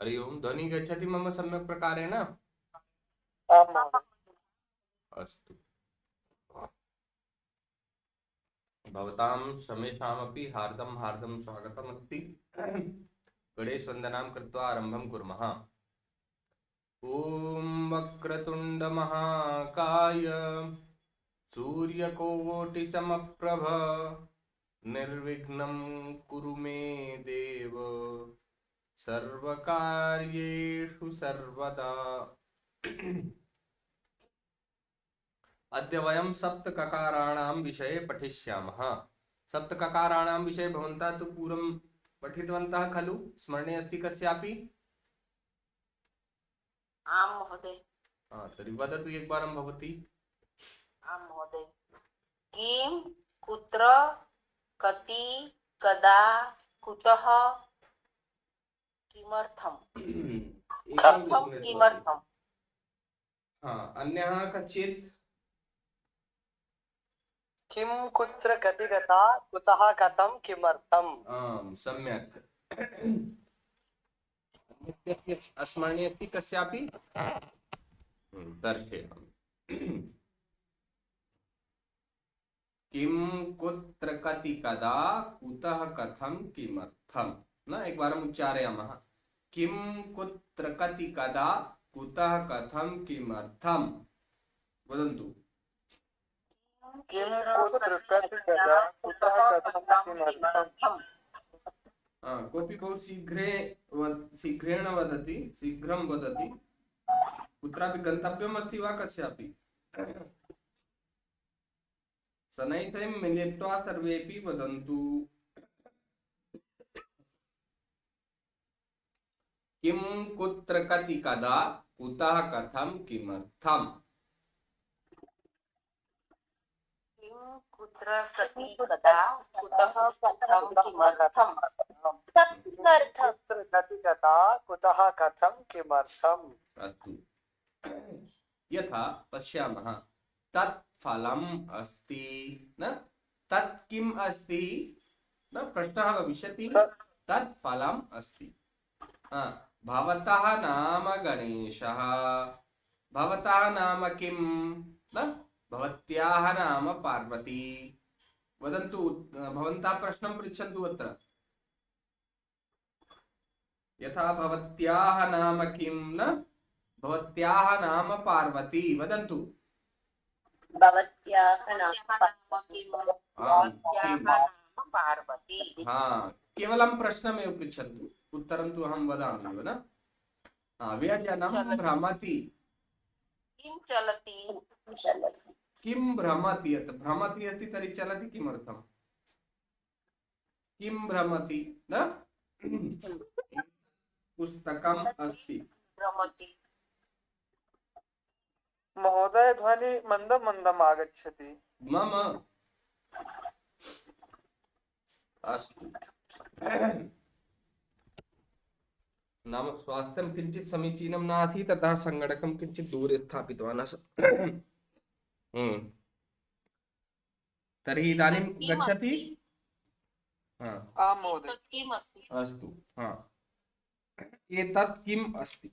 हरि ओम। ध्वनि गच्छति मम सम्यक् प्रकारेण? आम् महोदय। अस्तु। भवतां समेषामपि हार्दं हार्दं स्वागतमस्ति। गणेशवन्दनां कृत्वा आरम्भं कुर्मः। ॐ वक्रतुण्डमहाकाय सूर्यकोटिसमप्रभ निर्विघ्नं कुरु मे देव सर्वकार्येषु सर्वदा। अद्य वयं सप्तककाराणां विषये पठिष्यामः। सप्तककाराणां विषये भवन्तः तु पूर्वं पठितवन्तः खलु? स्मरणे अस्ति कस्यापि? आं महोदय। तर्हि वदतु एकवारं भवती। आं महोदय। किं, कुत्र, कति, कदा, कुतः, किमर्थम्। एकं विस्मृतवती। किमर्थम्। अन्यः कश्चित्? किं, कुत्र, कति, कदा, कुतः, कथं, किमर्थम्। आम्, सम्यक्। स्मरणे अस्ति कस्यापि? दर्शयामि। किं, कुत्र, कति, कदा, कुतः, कथं, किमर्थम्। न एकवारम् उच्चारयामः। किं, कुत्र, कति, कदा, कुतः, कथं, किमर्थम्। वदन्तु। किं, कुत्र, कति, कदा, कुतः, कथं, किमर्थम्। कोऽपि बहु शीघ्रेण वदति, शीघ्रं वदति। कुत्रापि गन्तव्यम् अस्ति वा कस्यापि? शनैः सह मिलित्वा सर्वेपि वदन्तु। किं, कुत्र, कति, कदा, कुतः, कथं, किमर्थम्। किं, कुत्र, कति, कदा, कुतः, कथं, किमर्थम्। कुत्र, कति, कदा, कुतः, कथं, किमर्थम्। अस्तु। यथा पश्यामः, तत् फलम् अस्ति, न तत् किम् अस्ति, न प्रश्नः भविष्यति। तत् फलम् अस्ति। भवतः नाम गणेशः। भवतः नाम किं? न भवत्याः नाम पार्वती। वदन्तु, भवन्तः प्रश्नं पृच्छन्तु अत्र। यथा भवत्याः नाम किं? न भवत्याः नाम पार्वती। वदन्तु। भवत्याः नाम पार्वती। केवलं प्रश्नमेव पृच्छन्तु, उत्तरं तु अहं वदामि एव न। व्यजनं भ्रमति। किं चलति? किं भ्रमति? अत्र भ्रमति अस्ति, तर्हि चलति किमर्थम्? किं भ्रमति? न पुस्तकम् अस्ति। महोदय, ध्वनि मन्दं मन्दम् आगच्छति। मम अस्तु। नाम स्वास्थ्यं किञ्चित् समीचीनं नासीत्, ततः सङ्गणकं किञ्चित् दूरे स्थापितवान् आसम्। तर्हि इदानीं गच्छति? आम् महोदय। अस्तु। एतत् किम् अस्ति?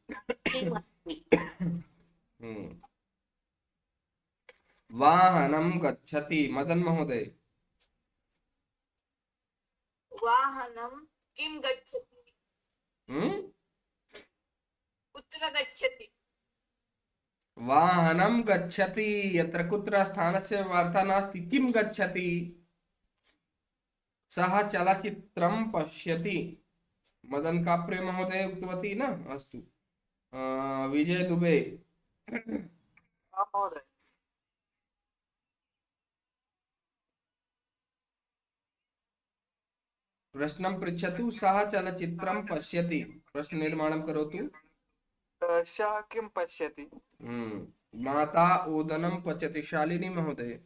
वाहनं गच्छति। मदन महोदय। वाहनं किं गच्छति? कुत्र गच्छति? वाहनं गच्छति। यत्र कुत्र स्थानस्य वार्ता नास्ति। किं गच्छति? सः चलचित्रं पश्यति। मदन काप्रे महोदय उक्तवती न? अस्तु। विजय दुबे। आम् महोदय। प्रश्नं पृच्छतु। सः चलचित्रं पश्यति। प्रश्ननिर्माणं करोतु। सः किं पश्यति? माता ओदनं पचति। शालिनी महोदय।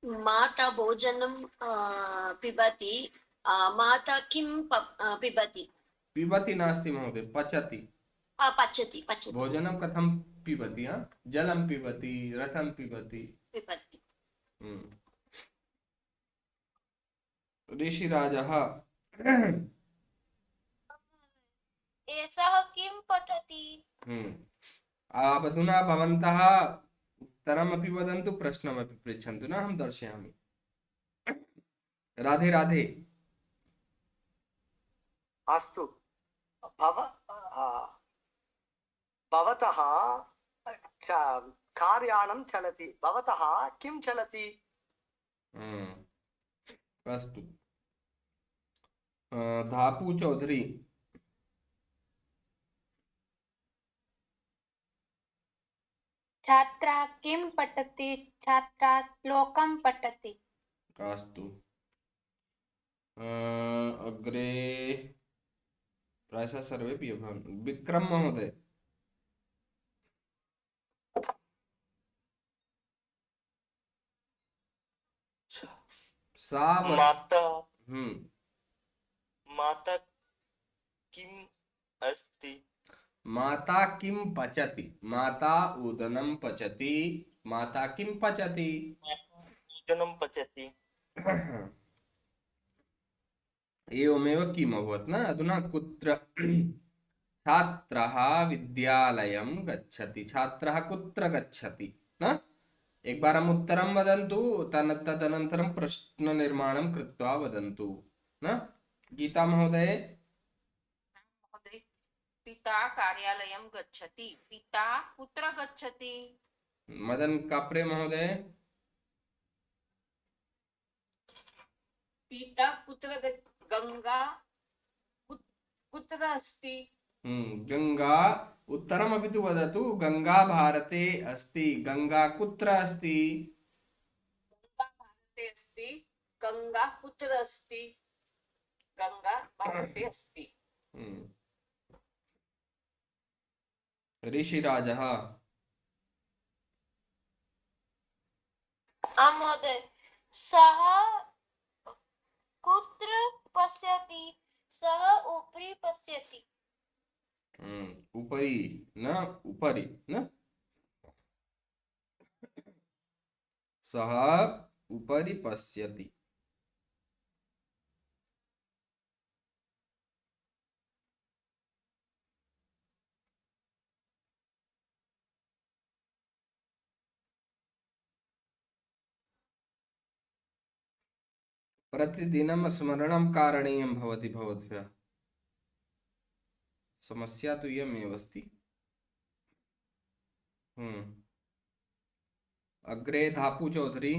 माता भोजनं पिबति। माता किं पिबति? पिबति नास्ति महोदय, पचति। पचति। भोजनं कथं पिबति? जलं पिबति, रसं पिबति। ऋषिराजः। एषः किं पठति अधुना भवन्तः उत्तरमपि वदन्तु प्रश्नमपि पृच्छन्तु न अहं दर्शयामि। राधे राधे। अस्तु भव भवतः कार्यानं चलति भवतः किं चलति अस्तु धापू चौधरी। छात्रा किं पठति छात्रा श्लोकं पठति अस्तु अग्रे प्रायशः सर्वेपि अभवन्। विक्रम महोदय। सा माता हम्म माता किम् अस्ति माता किं पचति। माता उदनं पचति। माता किं पचति। भोजनं पचति एवमेव किम् अभवत् न। अधुना कुत्र छात्रः विद्यालयं गच्छति। छात्रः कुत्र गच्छति न। एकवारम् उत्तरं वदन्तु तदनन्तरं प्रश्ननिर्माणं कृत्वा वदन्तु न। गीता महोदय। महोदय, पिता कार्यालयं गच्छति। पिता कुत्र गच्छति। मदन काप्रे महोदय। पिता कुत्र गंगा कुत्र अस्ति। गंगा उत्तरमपि तु वदतु। गंगा भारते अस्ति। गंगा कुत्र अस्ति। गंगा भारते अस्ति। गंगा कुत्र अस्ति। गंगा भारते अस्ति। ऋषिराजः। महोदय सः कुत्र पश्यति सः उपरि पश्यति उपरि न उपरि न। सः उपरि पश्यति। प्रतिदिनं स्मरणं कारणीयं भवति भवद्भ्यः। समस्या तु इयमेव अस्ति। अग्रे धापू चौधरी।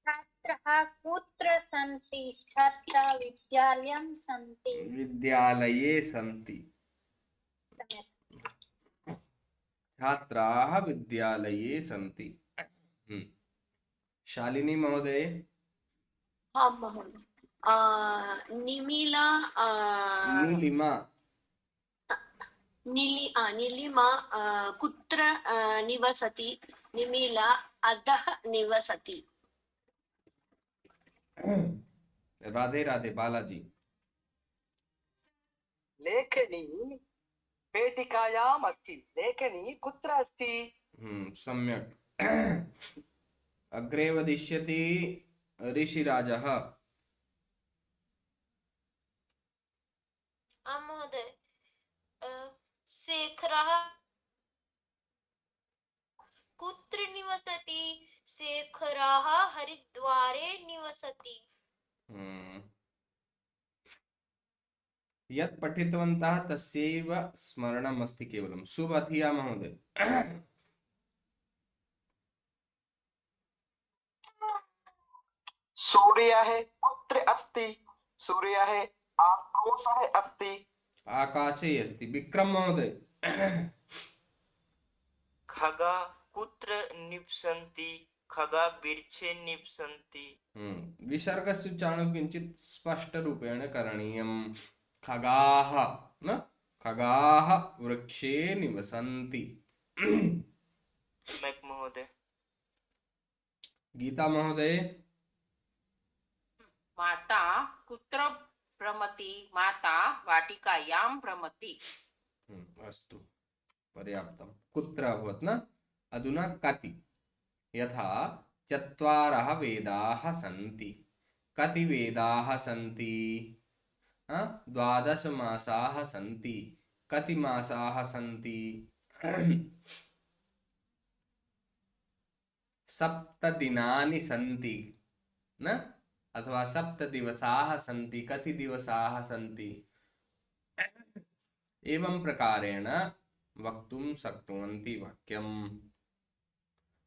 छात्राः कुत्र सन्ति छात्राः विद्यालयं सन्ति विद्यालये सन्ति। छात्राः विद्यालये सन्ति। शालिनी महोदय। हाँ महोदय। निमिला नीलिमा। नीलिमा कुत्र निवसति। निमिला अधः निवसति। राधे राधे बालाजी। लेखनी पेटिकायाम् अस्ति लेखनी कुत्र अस्ति सम्यक्। अग्रे वदिष्यति ऋषिराजः। महोदय शेखरः कुत्र निवसति शेखरः हरिद्वारे निवसति यत् पठितवन्तः तस्यैव स्मरणम् अस्ति केवलं। सुबधिया महोदय। सूर्यः कुत्र अस्ति सूर्यः आकाशे अस्ति आकाशे अस्ति। विक्रम महोदय। खगा कुत्र निवसन्ति खगा वृक्षे निवसन्ति विसर्गस्य उच्चारणं किञ्चित् स्पष्टरूपेण करणीयं। खगाः न खगाः वृक्षे निवसन्ति। सम्यक् महोदय। गीता महोदय। माता कुत्र भ्रमति। माता वाटिकायां भ्रमति। अस्तु पर्याप्तं। कुत्र अभवत् न। अधुना कति। यथा चत्वारः वेदाः सन्ति। कति वेदाः सन्ति। द्वादश मासाः सन्ति। कति मासाः सन्ति? सप्तदिनानि सन्ति न, अथवा सप्तदिवसाः सन्ति। कति दिवसाः सन्ति? एवं प्रकारेण वक्तुं शक्नुवन्ति वाक्यम्।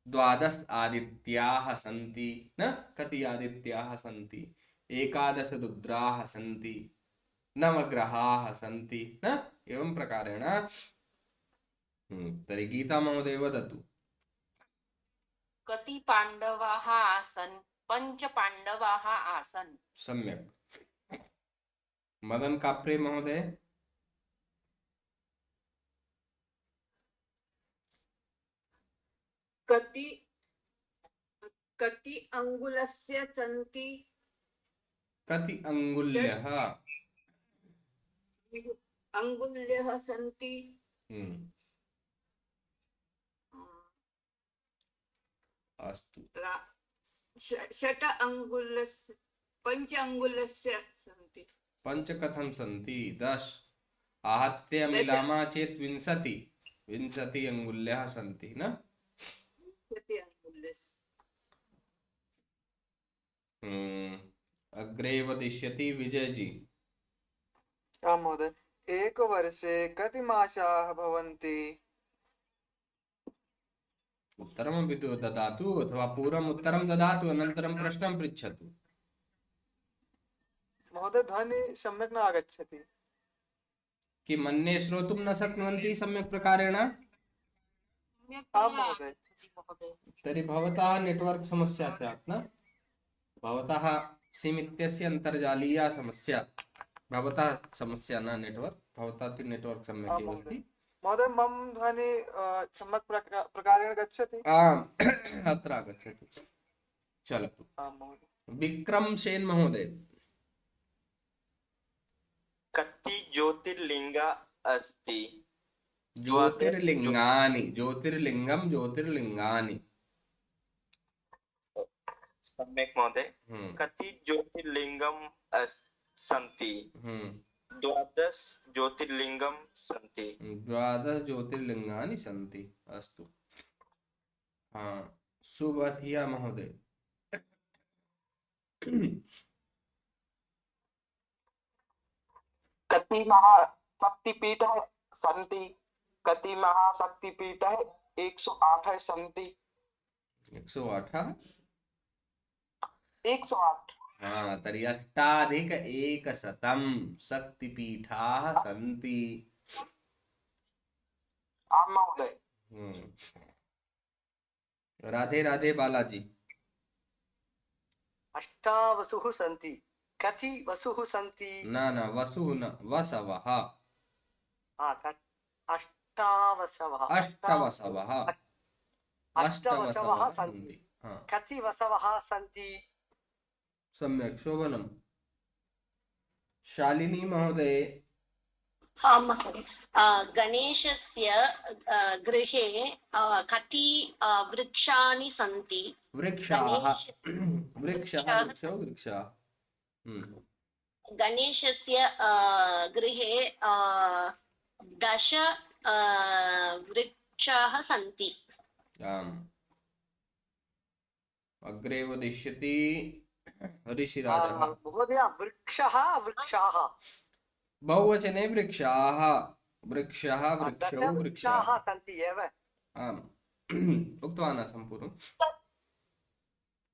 द्वादश आदित्याः सन्ति न, कति आदित्याः सन्ति? एकादश रुद्राः सन्ति, नवग्रहाः सन्ति न, एवं प्रकारेण। तर्हि गीता महोदय वदतु। कति पाण्डवाः आसन्? 5 पाण्डवाः आसन्। सम्यक्। मदन काप्रे महोदय। कति कति अङ्गुलस्य सन्ति? कति अङ्गुल्यः? अङ्गुल्यः सन्ति। अस्तु। षट् अङ्गुलस्य 5 अङ्गुलस्य सन्ति। 5 कथं सन्ति? 10 आहत्य मिलामः चेत् 20 अङ्गुल्याः सन्ति न। कति अङ्गुलस्य? अग्रे वदिष्यति विजयजी। आं महोदय। एकवर्षे कति मासाः भवन्ति? उत्तरमपि तु ददातु, अथवा पूर्वम् उत्तरं ददातु अनन्तरं प्रश्नं पृच्छतु। महोदय ध्वनिः सम्यक् न आगच्छति। किम् अन्ये श्रोतुं न शक्नुवन्ति सम्यक् प्रकारेण? आं महोदय। तर्हि भवतः नेट्वर्क् समस्या स्यात् न, भवतः सिम् इत्यस्य अन्तर्जालीया समस्या। भवतः समस्या न नेट्वर्क्, भवतः तु नेट्वर्क् सम्यक् एव अस्ति। महोदय मम ध्वनि सम्यक् प्रकारेण गच्छति? आम् अत्र आगच्छति। चलतु। आं महोदय। विक्रम सेन महोदय। कति ज्योतिर्लिंगा अस्ति? ज्योतिर्लिंगानि। ज्योतिर्लिंगम ज्योतिर्लिंगानि। सम्यक् महोदय। कति ज्योतिर्लिंगम सन्ति? 12 ज्योतिर्लिंगम सन्ति। 12 ज्योतिर्लिंगानि सन्ति। अस्तु। सुबधिया महोदय। कति महाशक्तिपीठाः सन्ति? कति महाशक्तिपीठाः? 108 सन्ति। 108? 108। तर्हि 8+100 शक्तिपीठाः सन्ति। आं महोदय। राधे राधे बालाजी। 8 वसुः सन्ति। कति वसुः सन्ति? न वसुः न, वसवः। 8 वसवः। 8 वसवः। 8 वसवः सन्ति। कति वसवः सन्ति? सम्यक्। शोभनम्। शालिनी महोदय। हाँ महोदय। गणेशस्य गृहे कति वृक्षाणि सन्ति? वृक्षाः। वृक्षः वृक्षौ वृक्षाः। गणेशस्य गृहे 10 वृक्षाः सन्ति। आम्। अग्रे वदिष्यति ऋषिराजः। महोदय वृक्षः वृक्षाः। बहुवचने वृक्षाः। वृक्षः वृक्षौ 10 वृक्षाः वृक्षाः सन्ति एव। आम्। उक्तवान् आसं पूर्वं।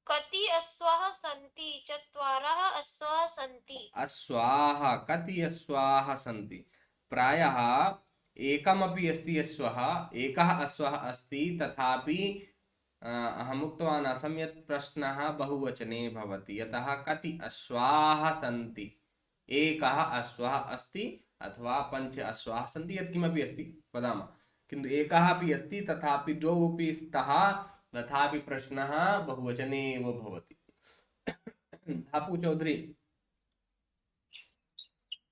कति अश्वाः सन्ति? 4 अश्वाः सन्ति। अश्वाः। कति अश्वाः सन्ति? प्रायः एकमपि अस्ति अश्वः, एकः अश्वः अस्ति, तथापि अहम् उक्तवान् आसं यत् प्रश्नः बहुवचने भवति, यतः कति अश्वाः सन्ति। एकः अश्वः अस्ति अथवा 5 अश्वाः सन्ति, यत्किमपि अस्ति वदामः, किन्तु एकः अपि अस्ति तथापि 2 अपि स्तः, तथापि प्रश्नः बहुवचने एव भवति। धापु चौधरी।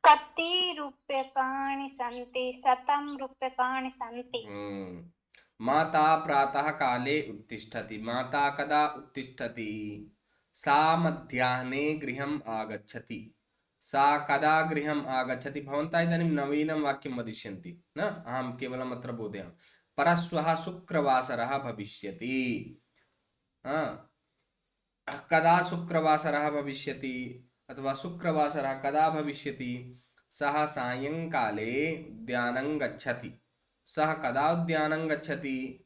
कति रूप्यकाणि सन्ति? 100 रूप्यकाणि सन्ति। माता प्रातः काले उत्तिष्ठति। माता कदा उत्तिष्ठति? सा मध्याह्ने गृहम् आगच्छति। सा कदा गृहम् आगच्छति। भवन्तः इदानीं नवीनं वाक्यं वदिष्यन्ति न, अहं केवलम् अत्र बोधयामि। परश्वः शुक्रवासरः भविष्यति। कदा शुक्रवासरः भविष्यति अथवा शुक्रवासरः कदा भविष्यति? सः सायङ्काले उद्यानं गच्छति। सः कदा उद्यानं गच्छति?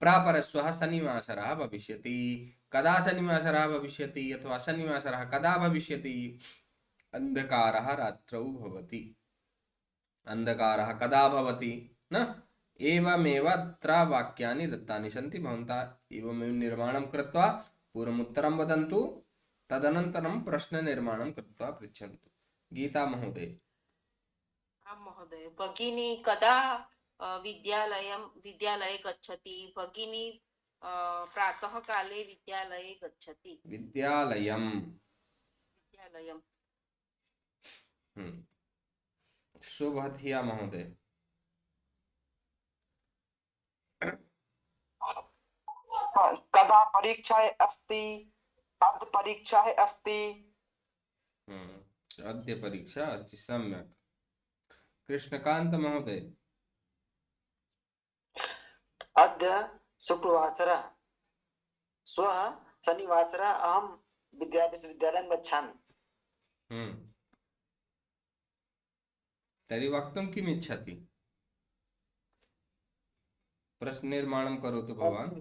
प्रापरश्वः शनिवासरः भविष्यति। कदा शनिवासरः भविष्यति अथवा शनिवासरः कदा भविष्यति? अन्धकारः रात्रौ भवति। अन्धकारः कदा भवति न? एवमेव अत्र वाक्यानि दत्तानि सन्ति। भवन्तः एवमेव निर्माणं कृत्वा पूर्वम् उत्तरं वदन्तु, तदनन्तरं प्रश्ननिर्माणं कृत्वा पृच्छन्तु। गीता महोदय। आं महोदय। भगिनी कदा विद्यालये गच्छति? भगिनी प्रातःकाले विद्यालये गच्छति। विद्यालयम्। शुभधिया महोदय। कदा परीक्षाः अस्ति? अद्य परीक्षाः अस्ति। अद्य परीक्षा अस्ति। सम्यक्। कृष्णकान्त महोदय। अद्य शुक्रवासरः, श्वः शनिवासरः अहं विश्वविद्यालयं गच्छामि। तर्हि वक्तुं किम् इच्छति? प्रश्ननिर्माणं करोतु भवान्।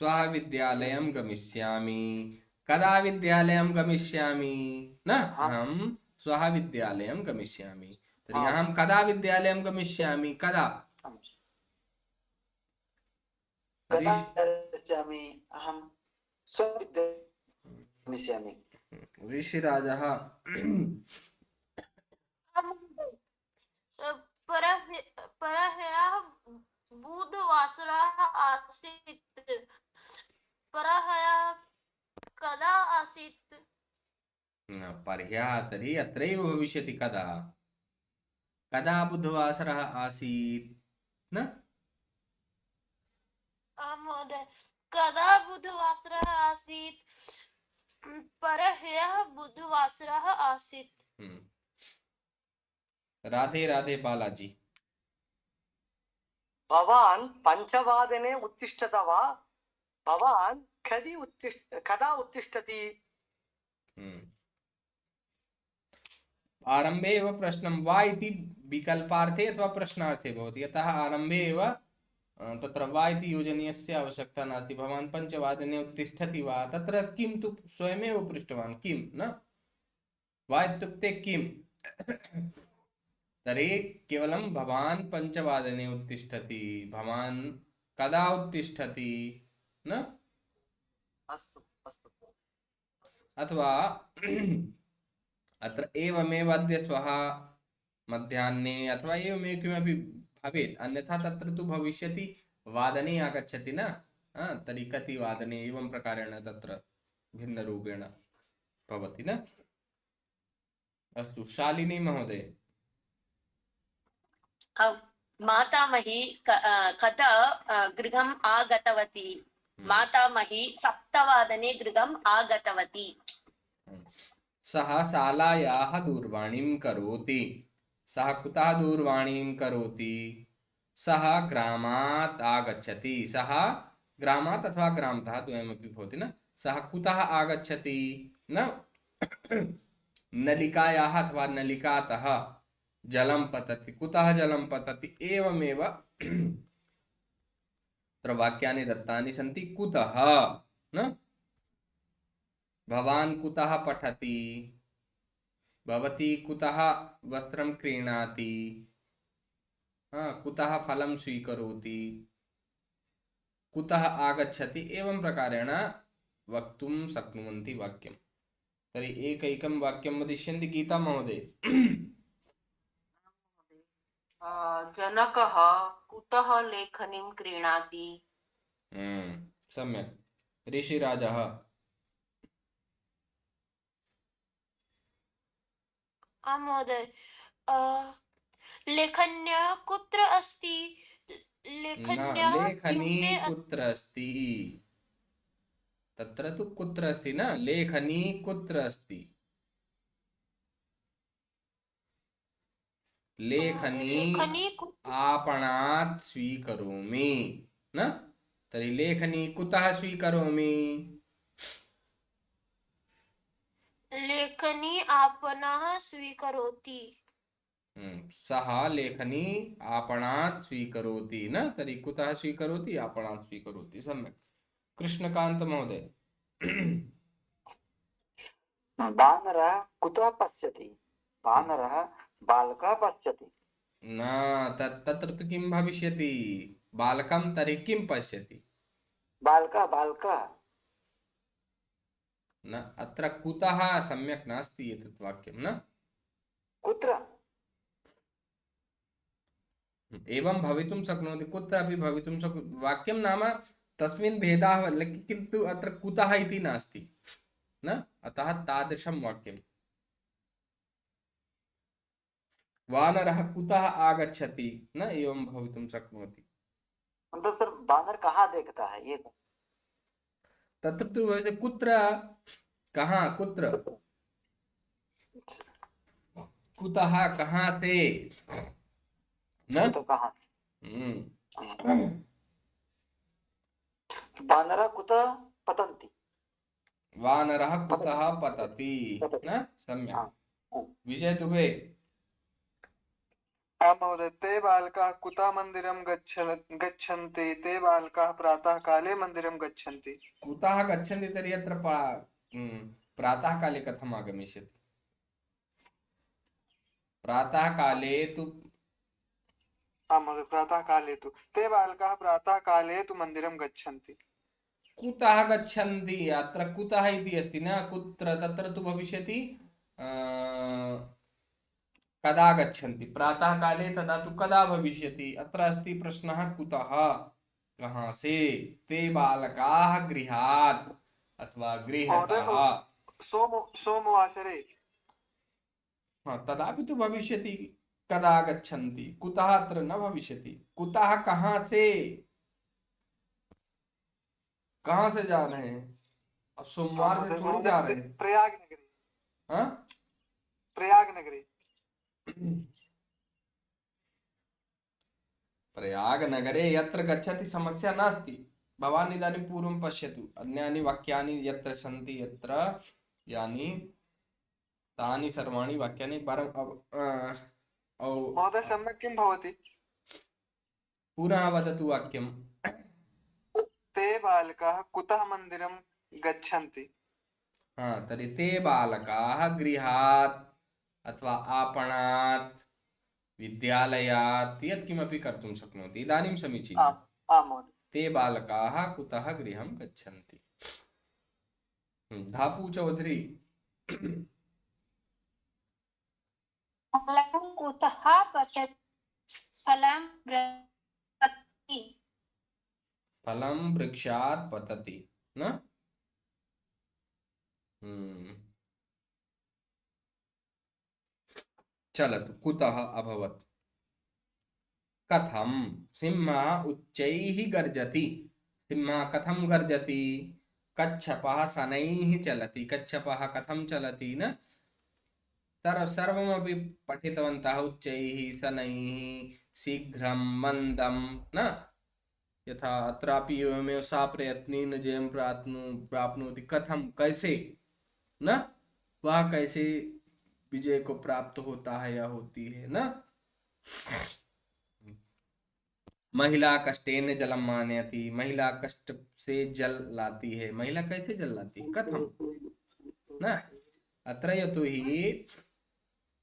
श्वः विद्यालयं गमिष्यामि। कदा विद्यालयं गमिष्यामि? न, अहं श्वः विद्यालयं गमिष्यामि। तर्हि अहं कदा विद्यालयं गमिष्यामि? कदा? ऋषिराजः। परह्यः बुधवासरः आसीत्। परह्यः कदा आसीत्? पर्ह्यः तर्हि अत्रैव भविष्यति। कदा? कदा बुधवासरः आसीत् न? महोदय, कदा बुधवासरः आसीत्? परह्यः बुधवासरः आसीत्। राधे राधे बालाजी। भवान् पञ्चवादने उत्तिष्ठत वा? भवान् कदा उत्तिष्ठति? आरम्भे एव प्रश्नं वा इति विकल्पार्थे अथवा प्रश्नार्थे भवति। यतः आरम्भे एव तत्र वा इति योजनीयस्य आवश्यकता नास्ति। भवान् पञ्चवादने उत्तिष्ठति वा? तत्र किं तु स्वयमेव पृष्टवान्, किं न? वा इत्युक्ते किं? तर्हि केवलं भवान् पञ्चवादने उत्तिष्ठति, भवान् कदा उत्तिष्ठति न? अस्तु अस्तु। अथवा अत्र एवमेव अद्य श्वः मध्याह्ने अथवा एवमेव किमपि भवेत्। अन्यथा तत्र तु भविष्यति वादने आगच्छति न? तर्हि कति वादने, एवं प्रकारेण तत्र भिन्नरूपेण भवति न? अस्तु, शालिनी महोदय। मातामही कदा गृहम् आगतवती? मातामही 7 गृहम् आगतवती। सः शालायाः दूरवाणीं करोति। सः कुतः दूरवाणीं करोति? सः ग्रामात् आगच्छति। सः ग्रामात् अथवा ग्रामतः द्वयमपि भवति न? सः कुतः आगच्छति न? नलिकायाः अथवा नलिकातः जलं पतति। कुतः जलं पतति? एवमेव अत्र वाक्यानि दत्तानि सन्ति। कुतः न? भवान् कुतः पठति? भवती कुतः वस्त्रं क्रीणाति? कुतः फलं स्वीकरोति? कुतः आगच्छति? एवं प्रकारेण वक्तुं शक्नुवन्ति वाक्यं। तर्हि एकैकं वाक्यं वदिष्यन्ति गीता महोदय। जनकः कुतः लेखनीं क्रीणाति? सम्यक्। ऋषिराजः। महोदय, लेखन्यः कुत्र अस्ति? न लेखन्यः लेखनी स्यूते कुत्र अस्ति, तत्र तु कुत्र अस्ति न, लेखनी कुत्र अस्ति, लेखनी लेखनी आपणात् स्वीकरोमि न, तर्हि लेखनी कुतः स्वीकरोमि? लेखनी आपणः स्वीकरोति। सः लेखनी आपणात् स्वीकरोति न, तर्हि कुतः स्वीकरोति? आपणात् स्वीकरोति। सम्यक्। कृष्णकान्त महोदय। वानरः कुतः पश्यति? वानरः बालकः पश्यति। न, तत्र तु किं भविष्यति? बालकं तर्हि किं पश्यति? बालकः न, अत्र कुतः सम्यक् नास्ति एतत् वाक्यं न। कुत्र? एवं भवितुं शक्नोति, कुत्रापि भवितुं वाक्यं नाम तस्मिन् भेदाः, किन्तु अत्र कुतः इति नास्ति न, अतः तादृशं वाक्यं। वानरः कुतः आगच्छति न, एवं भवितुं शक्नोति। मतलब सर वानर कहाँ देखता है ये? तत्र तु कुत्र, कहाँ, कुत्र, कुतः, कहाँ से न, तो कहाँ से? वानरः कुतः पतन्ति? वानरः कुतः पतति न। सम्यक्। विजय दुबे। महोदय, ते बालकाः कुतः मन्दिरं गच्छन्ति? ते बालकाः प्रातः काले मन्दिरं गच्छन्ति। कुतः गच्छन्ति तर्हि अत्र प्रातः काले कथम् आगमिष्यति? प्रातः काले तु महोदय, प्रातः काले तु ते बालकाः प्रातः काले तु मन्दिरं गच्छन्ति। कुतः गच्छन्ति, अत्र कुतः इति अस्ति न, कुत्र, तत्र तु भविष्यति कदा गच्छन्ति। प्रातः काले तदा तु कदा भविष्यति, अत्र अस्ति प्रश्नः कुतः, कहाँ से। ते बालकाः गृहात् अथवा गृहतः। सोमवासरे तदापि तु भविष्यति कदा गच्छन्ति, कुतः अत्र न भविष्यति। कुतः कहाँ से, कहाँ से जा रहे हैं? अब सोमवार से थोड़ी जा रहे हैं। प्रयाग नगरी। हाँ, प्रयाग नगरी। प्रयाग नगरे यत्र गच्छति समस्या नास्ति। भवान् इदानीं पूर्वं पश्यतु, अन्यानि वाक्यानि यत्र सन्ति, यत्र यानि तानि सर्वाणि वाक्यानि एकवारं महोदय, सम्यक् किं भवति? पुनः वदतु वाक्यं। ते बालकाः कुतः मन्दिरं गच्छन्ति? तर्हि ते बालकाः गृहात् अथवा आपणात्, विद्यालयात्, यत्किमपि कर्तुं शक्नोति। इदानीं समीचीनं। ते बालकाः कुतः गृहं गच्छन्ति। धापू चौधरी। फलं कुतः पतति? फलं पतति। फलं वृक्षात् पतति न। चलतु, कुतः अभवत्। कथं? सिंहः उच्चैः गर्जति। सिंहः कथं गर्जति? कच्छपः शनैः चलति। कच्छपः कथं चलति न, सर्वमपि पठितवन्तः। उच्चैः, शनैः, शीघ्रं, मन्दं न। यथा अत्रापि एवमेव सा प्रयत्नेन जयं प्राप्नोति। कथं, कैसे न, वह कैसे विजय को प्राप्त होता है या होती है न। महिला कष्टेन जलम आनयति। महिला कष्ट से जल लाती है। महिला कैसे जल लाती है? कथम न। अत्र यतोहि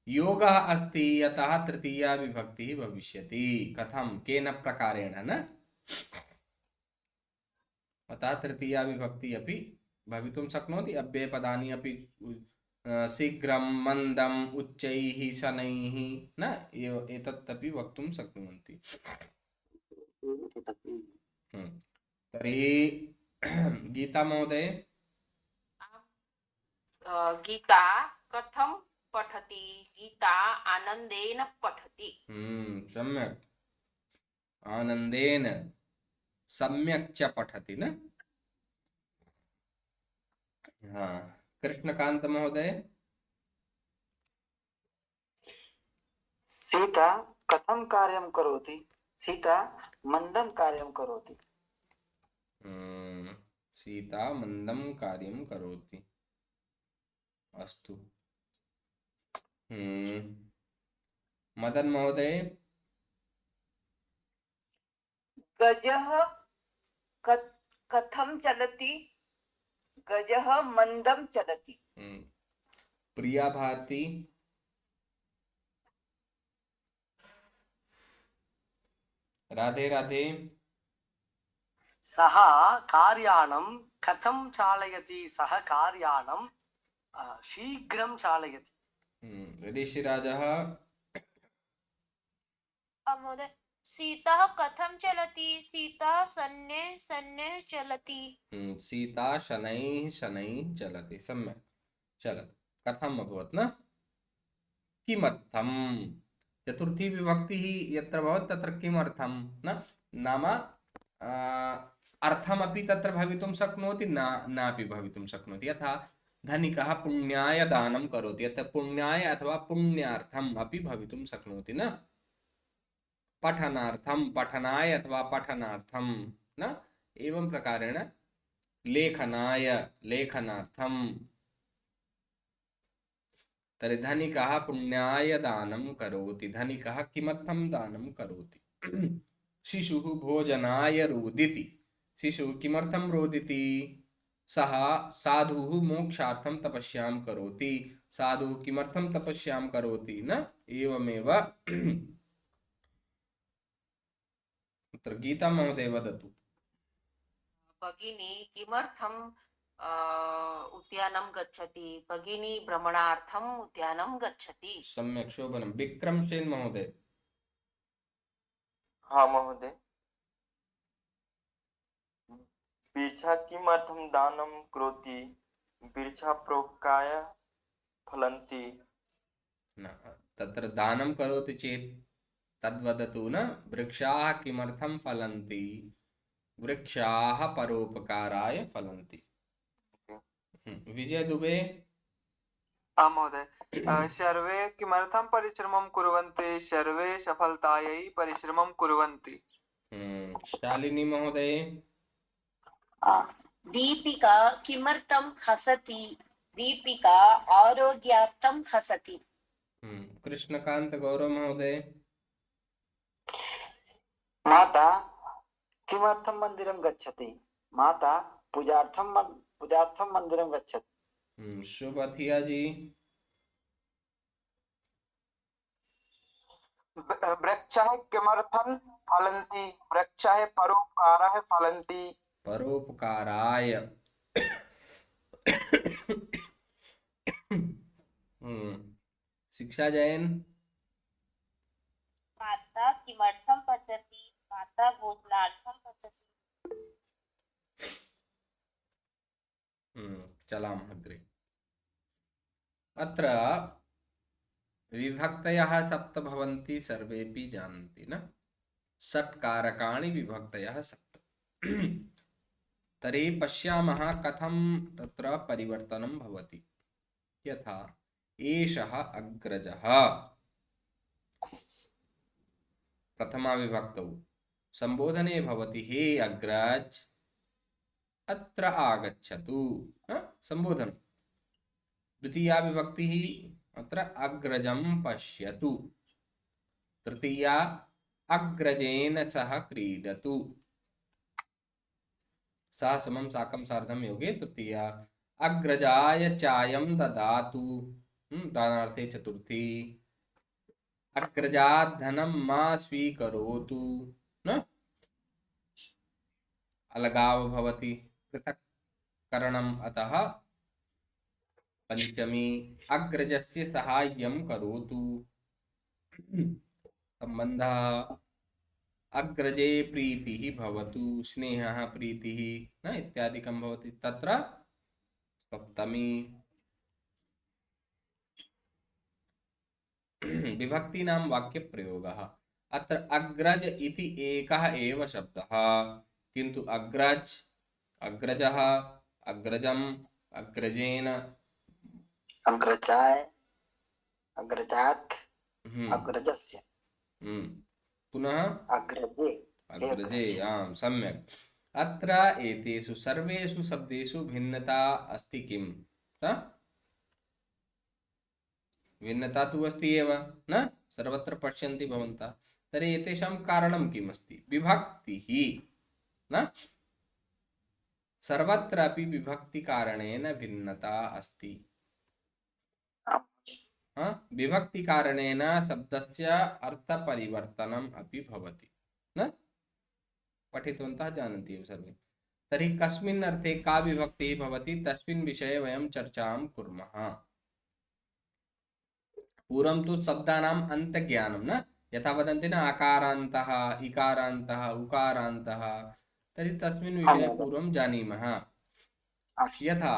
योगः अस्ति, अतः तृतीया विभक्तिः भविष्यति। कथम, केन प्रकारेण न, अतः तृतीया विभक्ति अपि भवितुं शक्नोति। अव्ययपदानि अपि शीघ्रं, मन्दम्, उच्चैः, शनैः न, एतत् अपि वक्तुं शक्नुवन्ति। तर्हि गीता महोदय। गीता कथं पठति गीता आनन्देन पठति सम्यक् आनन्देन सम्यक् च पठति न। हाँ, कृष्णकांत महोदय। सीता कथं कार्यं करोति? सीता मन्दं कार्यं करोति। सीता मन्दं कार्यं करोति। अस्तु। मदन महोदय। गजः कथं चलति? गजः मन्दं चलति। प्रिया भारती। राधे राधे। सः कार्यानं कथं चालयति? सः कार्यानं शीघ्रं चालयति। ऋषिराजः। महोदय सीता कथं चलति? सीता शनैः शनैः चलति। सीता शनैः शनैः चलति। सम्यक्। चलत् कथम् अभवत् न? किमर्थं? चतुर्थी विभक्तिः यत्र भवत् तत्र किमर्थं न? नाम अर्थमपि तत्र भवितुं शक्नोति, नापि भवितुं शक्नोति। यथा धनिकः पुण्याय दानं करोति, यत् पुण्याय अथवा पुण्यार्थम् अपि भवितुं शक्नोति न। पठनार्थं पठनाय अथवा पठनार्थं न। एवं प्रकारेण लेखनाय लेखनार्थं। तर्हि धनिकः पुण्याय दानं करोति। धनिकः किमर्थं दानं करोति? शिशुः भोजनाय रोदिति। शिशुः किमर्थं रोदिति? सः साधुः मोक्षार्थं तपस्यां करोति। साधुः किमर्थं तपस्यां करोति न। एवमेव अत्र गीता महोदय वदतु। भगिनी किमर्थं उद्यानं गच्छति? भगिनी भ्रमणार्थम् उद्यानं गच्छति। सम्यक् शोभनं। विक्रमसेन महोदय। हाँ महोदय। वृक्षा किमर्थं दानं करोति? वृक्षा परोपकाय फलन्ति। तत्र दानं करोति चेत् तद्वदतु न। वृक्षाः किमर्थं फलन्ति? वृक्षाः परोपकाराय फलन्ति। विजय दुबे। महोदय सर्वे किमर्थं परिश्रमं कुर्वन्ति? सर्वे सफलतायै परिश्रमं कुर्वन्ति। शालिनी महोदय। दीपिका किमर्थं हसति? दीपिका आरोग्यार्थं हसति। कृष्णकांत गौरव महोदय। माता किमर्थं मन्दिरं गच्छति? माता पूजार्थं मन्दिरं गच्छति। शुभथिया जी। वृक्षाः किमर्थं फलन्ति? वृक्षाः परोपकाराय फलन्ति। परोपकाराय। शिक्षा जैन। माता किमर्थं पठति? माता भोजनार्थं पठति। चलामः अग्रे। अत्र विभक्तयः सप्त भवन्ति, सर्वेपि जानन्ति न। षट्कारकाणि विभक्तयः सप्त। तर्हि पश्यामः कथं तत्र परिवर्तनं भवति। यथा एषः अग्रजः प्रथमा विभक्तौ संबोधने भवति हे अग्रज अत्र आगच्छतु संबोधन। द्वितीया विभक्तिः अत्र अग्रजं पश्यतु। तृतीया अग्रजेन सह क्रीडतु। सः समं साकं सार्धं योगे तृतीया। अग्रजाय चायं ददातु दानार्थे चतुर्थी। अग्रजात् धनं मा स्वीकरोतु न। अलगाव भवति पृथक्करणम् अतः पंचमी। अग्रजस्य सहाय्यं करोतु संबन्धः। अग्रजे प्रीतिः भवतु स्नेहः प्रीतिः न इत्यादिकं भवति तत्र सप्तमी। विभक्तीनां वाक्यप्रयोगः। अत्र अग्रज इति एकः एव शब्दः, किन्तु अग्रज, अग्रजः, अग्रजम्, अग्रजेन, अग्रजाय, अग्रजात्, हम्म, अग्रजस्य, पुनः अग्रजे, अग्रजे, आम्, सम्यक्। अत्र एतेषु सर्वेषु शब्देषु भिन्नता अस्ति किम्? भिन्नता तु अस्ति एव, न? सर्वत्र पश्यन्ति भवन्तः। तर्हि एतेषां कारणं किम् अस्ति? विभक्तिः, न? सर्वत्रापि विभक्तिकारणेन भिन्नता अस्ति। विभक्तिकारणेन शब्दस्य अर्थपरिवर्तनम् अपि भवति, न? पठितवन्तः, जानन्ति एव सर्वे। तर्हि कस्मिन् अर्थे का विभक्तिः भवति तस्मिन् विषये वयं चर्चां कुर्मः। पूर्वं तु शब्दानाम् अन्तज्ञानं, न? यथा वदन्ति न, आकारान्तः, इकारान्तः, उकारान्तः, तर्हि तस्मिन् विषये पूर्वं जानीमः। यथा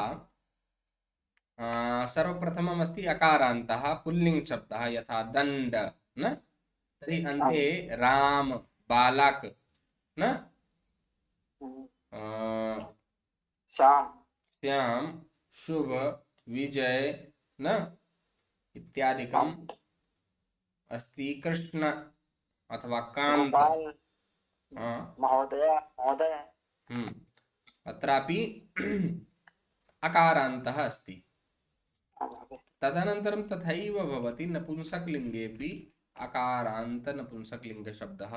सर्वप्रथमम् अस्ति अकारान्तः पुल्लिङ्ग् शब्दः, यथा दण्ड, न? तर्हि अन्ते राम, बालक, न? श्याम, शुभ, विजय, न? इत्यादिकम् अस्ति। कृष्ण अथवा कांत, महोदय, महोदय, अत्रापि अकारान्तः अस्ति। तदनन्तरं तथैव भवति नपुंसकलिङ्गेपि अकारान्त नपुंसकलिङ्गशब्दः।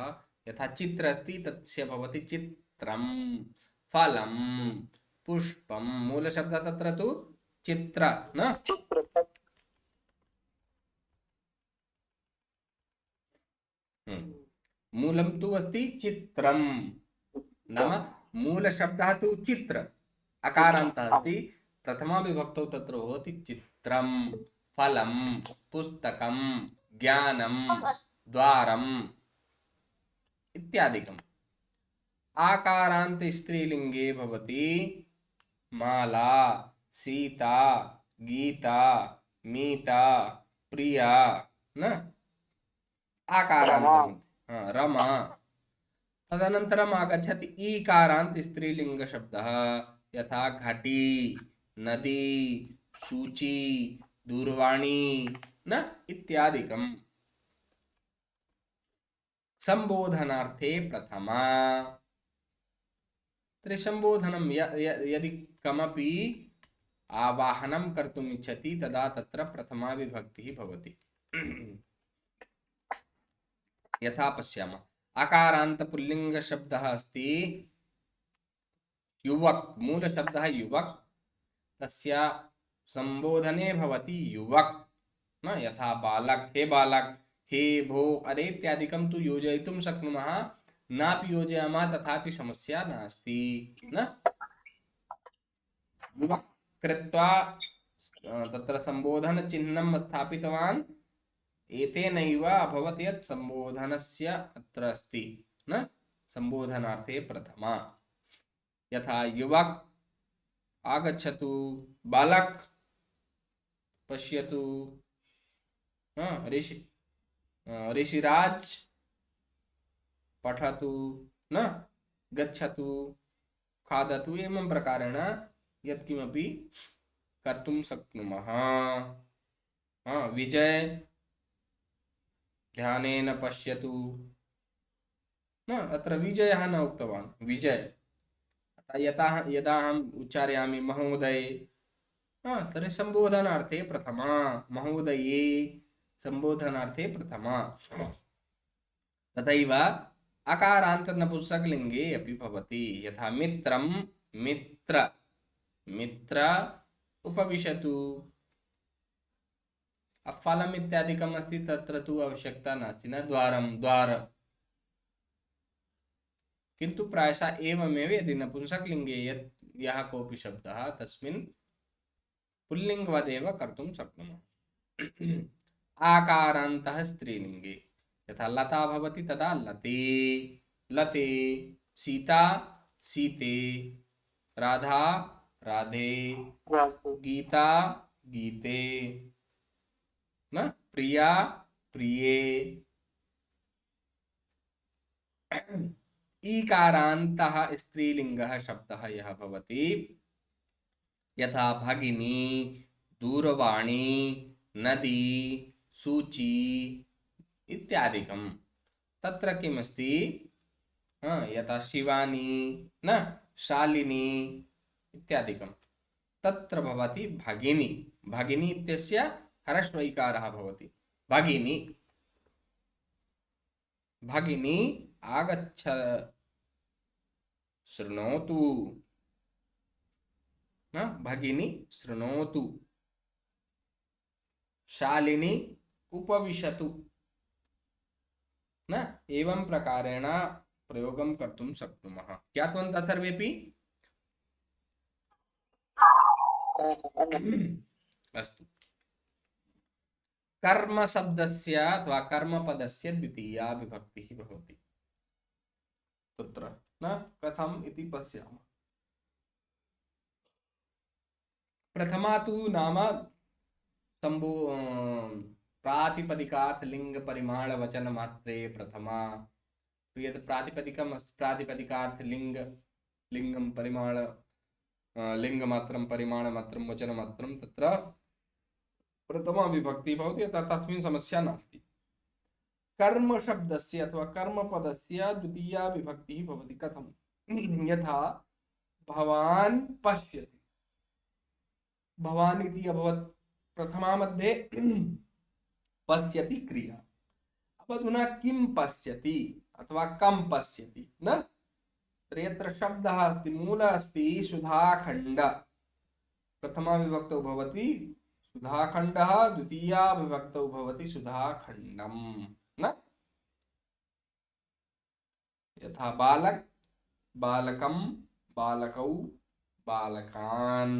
यथा चित्र अस्ति, तस्य भवति चित्रं, फलं, पुष्पं, मूलशब्दः तत्र तु चित्र, न? मूलं तु अस्ति चित्रं, नाम मूलशब्दः तु चित्र, अकारान्तः अस्ति, प्रथमा विभक्तौ तत्र भवति चित्रं, फलं, पुस्तकं, ज्ञानं, द्वारम् इत्यादिकम्। आकारान्त स्त्रीलिङ्गे भवति माला, सीता, गीता, मीता, प्रिया, न? आकारान्त, रमा। तदनन्तरम् आगच्छति ईकारान्त स्त्रीलिङ्गशब्दः, यथा घटी, नदी, सूची, दूरवाणी, न? इत्यादिकम्। संबोधनार्थे प्रथमा। तर्हि संबोधनं यदि कमपि आवाहनं कर्तुम् इच्छति तदा तत्र प्रथमा विभक्तिः भवति। यथा पश्यामः, अकारान्त पुल्लिङ्ग शब्दः अस्ति युवक, मूलशब्दः युवक, तस्य संबोधने भवति युवक, न? यथा बालक, हे बालक, हे भो, अरे इत्यादिकं तु योजयितुं शक्नुमः, नापि योजयामः तथापि समस्या नास्ति, न? युवक कृत्वा तत्र संबोधनचिह्नं स्थापितवान्, एतेनैव अभवत् यत् संबोधनस्य अत्र अस्ति, न? संबोधनार्थे प्रथमा। यथा युवक आगच्छतु, बालक पश्यतु, ऋषिराज पठतु, न? गच्छतु, खादतु, एवं प्रकारेण यत्किमपि कर्तुं शक्नुमः। विजय ध्यानेन पश्यतु, न? अत्र विजयः न उक्तवान्, विजय। यदा अहम् उच्चारयामि महोदय, तर्हि संबोधनार्थे प्रथमा, महोदये संबोधनार्थे प्रथमा। तथैव अकारान्त नपुंसकलिङ्गे अपि भवति। यथा मित्रं, मित्र, मित्र उपविशतु। फलम् इत्यादिकम् अस्ति, तत्र तु आवश्यकता नास्ति, न? द्वारं, द्वार। किन्तु प्रायशः एवमेव यदि नपुंसकलिङ्गे यः कोऽपि शब्दः तस्मिन् पुल्लिङ्गवदेव कर्तुं शक्नुमः। आकारान्तः स्त्रीलिङ्गे, यथा लता भवति तदा लते, लते, सीता, सीते, राधा, राधे, गीता, गीते, न? प्रिया, प्रिये ईकारान्तः स्त्रीलिङ्गः शब्दः यः भवति यथा भगिनी, दूरवाणी, नदी, सूची इत्यादिकं तत्र किमस्ति यथा शिवानी न शालिनी इत्यादिकं तत्र भवति भगिनी। भगिनी इत्यस्य ह्रस्व इकारः भवति भगिनी। भगिनी आगच्छ शृणोतु न भगिनी शृणोतु। शालिनी उपविशतु न एवं प्रकारेण प्रयोगं कर्तुं शक्नुमः। ज्ञातवन्तः सर्वेपि? अस्तु। कर्म शब्दस्य अथवा कर्मपदस्य द्वितीया विभक्तिः भवति तत्र न कथम् इति पश्यामः। प्रथमा तु नाम प्रातिपदिकार्थ लिंग परिमाण वचन मात्रे प्रथमा। तो यत् प्रातिपदिकम् अस्ति प्रातिपदिकार्थ लिंगं परिमाण लिंगमात्रं परिमाणमात्रं वचनमात्रं तत्र प्रथमा विभक्ति भवति अतः तस्मिन् समस्या नास्ति। कर्म शब्दस्य अथवा कर्मपदस्य द्वितीया विभक्तिः भवति कथं? यथा भवान् पश्यति। भवान् इति अभवत् प्रथमा मध्ये पश्यति क्रिया। अब अधुना किं पश्यति अथवा कं पश्यति न? यत्र शब्दः अस्ति मूलः अस्ति सुधाखण्ड। प्रथमा विभक्तौ भवति सुधाखण्डः, द्वितीया विभक्तौ भवति सुधाखण्डं न? यथा बालक, बालकं, बालकौ, बालकान्।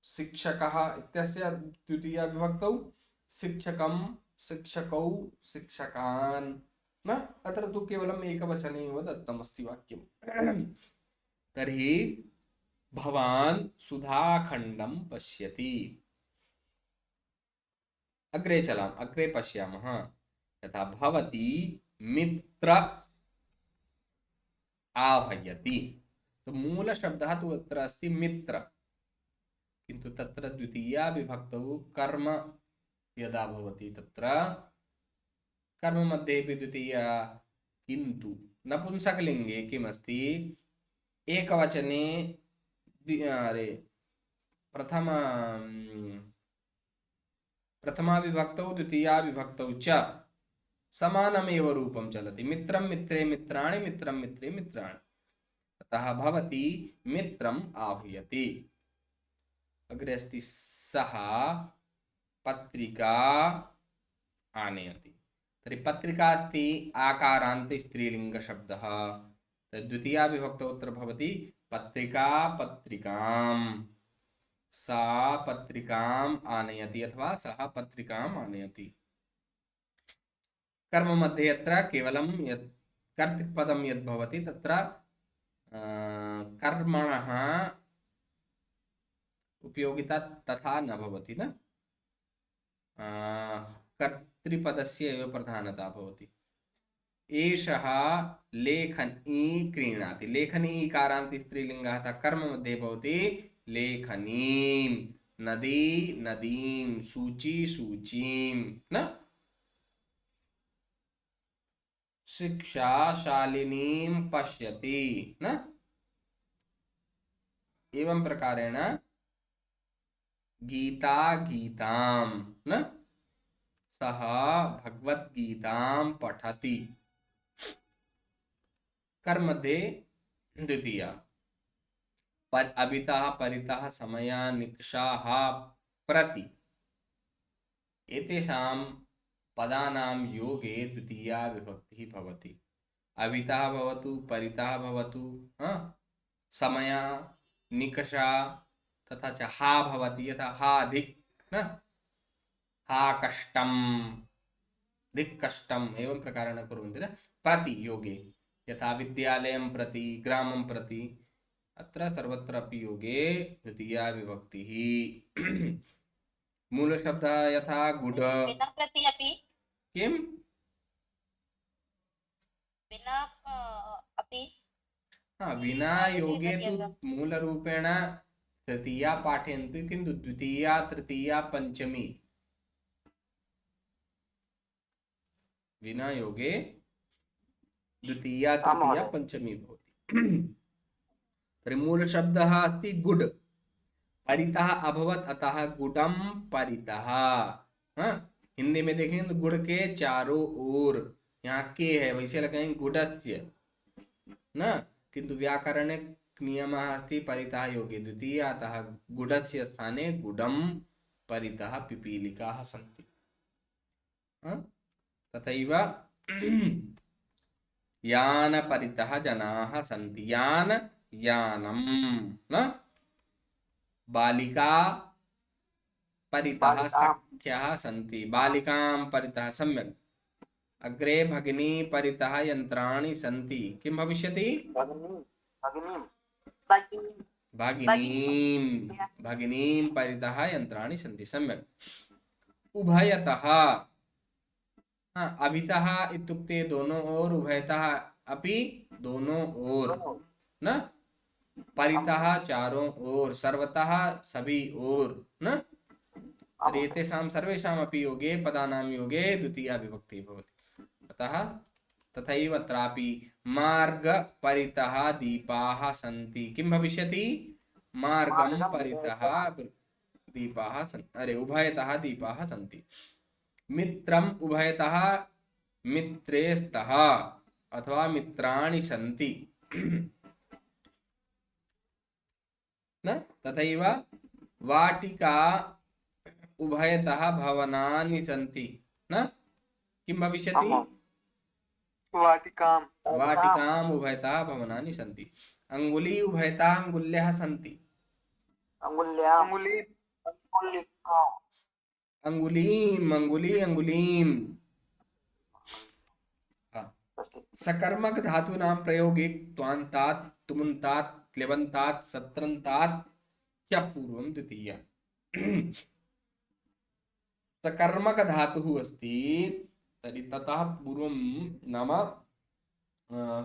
शिक्षकः इत्यस्य द्वितीया विभक्तौ शिक्षकं, शिक्षकौ, शिक्षकान् न? अत्र तु केवलम् एकवचने एव दत्तमस्ति वाक्यं। तर्हि भवान् सुधाखण्डं पश्यति। अग्रे चलामः, अग्रे पश्यामः। यथा भवती मित्र आह्वयति। तो मूल शब्दः तु अत्र अस्ति मित्र, किन्तु तत्र द्वितीया विभक्तौ कर्म यदा भवति तत्र कर्म मध्येपि द्वितीया, किन्तु नपुंसकलिङ्गे किमस्ति? एकवचने प्रथमा विभक्तौ द्वितीया विभक्तौ च समानमेव रूपं चलति। मित्रं मित्रे मित्राणि, मित्रं मित्रे मित्राणि। अतः भवती मित्रम् आह्वयति। अग्रे अस्ति सः पत्रिका आनयति। तर्हि पत्रिका अस्ति आकारान्त स्त्रीलिंग शब्दः। द्वितीया विभक्तौ अत्र भवति पत्रिका पत्रिकां। सा पत्रिकाम् आनयति अथवा सः पत्रिकाम् आनयति। कर्म मध्ये अत्र केवलं यत् कर्तृपदं यद् भवति तत्र कर्मणः उपयोगिता तथा न भवति न? कर्तृपदस्य एव प्रधानता भवति। एषः लेखनी क्रीणाति। लेखनी इकारान्त स्त्रीलिङ्गः अतः कर्म मध्ये भवति लेखनीं। नदी नदीं, सूची सूचीं न? शिक्षा शालिनीं पश्यति न? एवं प्रकारेण गीता गीतां न? सः भगवद्गीतां पठति। कर्म मध्ये द्वितीया। अभितः परितः समया निकषाः प्रति एतेषां पदानां योगे द्वितीया विभक्तिः भवति। अभितः भवतु, परितः भवतु, समया निकषा तथा च हा भवति। यथा हा धिक् न? हा कष्टं, धिक् कष्टम् एवं प्रकारेण कुर्वन्ति न? प्रति योगे यथा विद्यालयं प्रति, ग्रामं प्रति, अत्र सर्वत्रापि योगे द्वितीया विभक्तिः। मूलशब्दः यथा गुड प्रति अपि किम विना अपि हाँ विना योगे तु मूलरूपेण तृतीया पाठयन्ति किन्तु द्वितीया तृतीया पंचमी विना योगे द्वितीया तृतीया पंचमी भवति। तर्हि मूलशब्दः अस्ति गुड्, परितः अभवत् अतः गुडम परितः। हाँ हिंदी में देखें तो गुड़ के चारों ओर, यहाँ के है वैसे लगाएंगे गुडस्य न, किंतु व्याकरणिक नियमः अस्ति परितः योगे द्वितीया अतः गुडस्य स्थाने गुडम परितः पिपीलिकाः सन्ति। तथैव यान परितः जनाः सन्ति, यान यानम न, बालिका परितः सख्यः सन्ति, बालिकां परितः सम्यक्। अग्रे भगिनी परितः यन्त्राणि सन्ति, किं भविष्यति भगिनीं परितः यन्त्राणि सन्ति, सम्यक्। उभयतः अभितः इत्युक्ते दोनों ओर, उभयतः अपि दोनों ओर न, परितः चारों ओर, सर्वतः सभी ओर न। एतेषां सर्वेषामपि योगे पदानां योगे द्वितीया विभक्तिः भवति। अतः तथैव अत्रापि मार्ग परितः दीपाः सन्ति, किं भविष्यति मार्गं परितः दीपाः सन्ति, अरे उभयतः दीपाः सन्ति। मित्रम् उभयतः मित्रे स्तः अथवा मित्राणि सन्ति न। तथैव वाटिका उभयतः भवनानि सन्ति न, किं भविष्यति वाटिकाम् उभयतः भवनानि सन्ति। अंगुली उभयतः अंगुल्यः सन्ति, अंगुलीं सकर्मक धातूनां प्रयोगे त्वान्तात् तुमुन्तात् क्लेबन्तात् सत्रन्तात् च पूर्वं द्वितीया सकर्मक धातुः अस्ति, तर्हि ततः पूर्वं नाम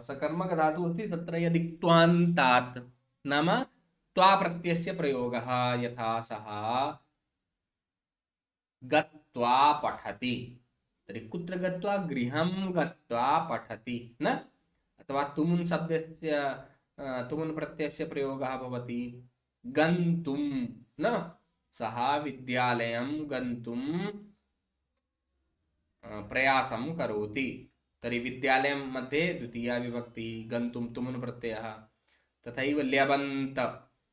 सकर्मक धातुः अस्ति, तत्र यदि त्वान्तात् नाम त्वा प्रत्ययस्य प्रयोगः, यथा सः गत्वा पठति, तर्हि कुत्र गत्वा गृहं गत्वा पठति न, अथवा तुमुन् शब्दस्य तुमुन् प्रत्ययस्य प्रयोगः भवति गन्तुं न, सः विद्यालयं गन्तुं प्रयासं करोति, तर्हि विद्यालयं मध्ये द्वितीया विभक्ति गन्तुं तुमुन् प्रत्ययः। तथैव ल्यबन्त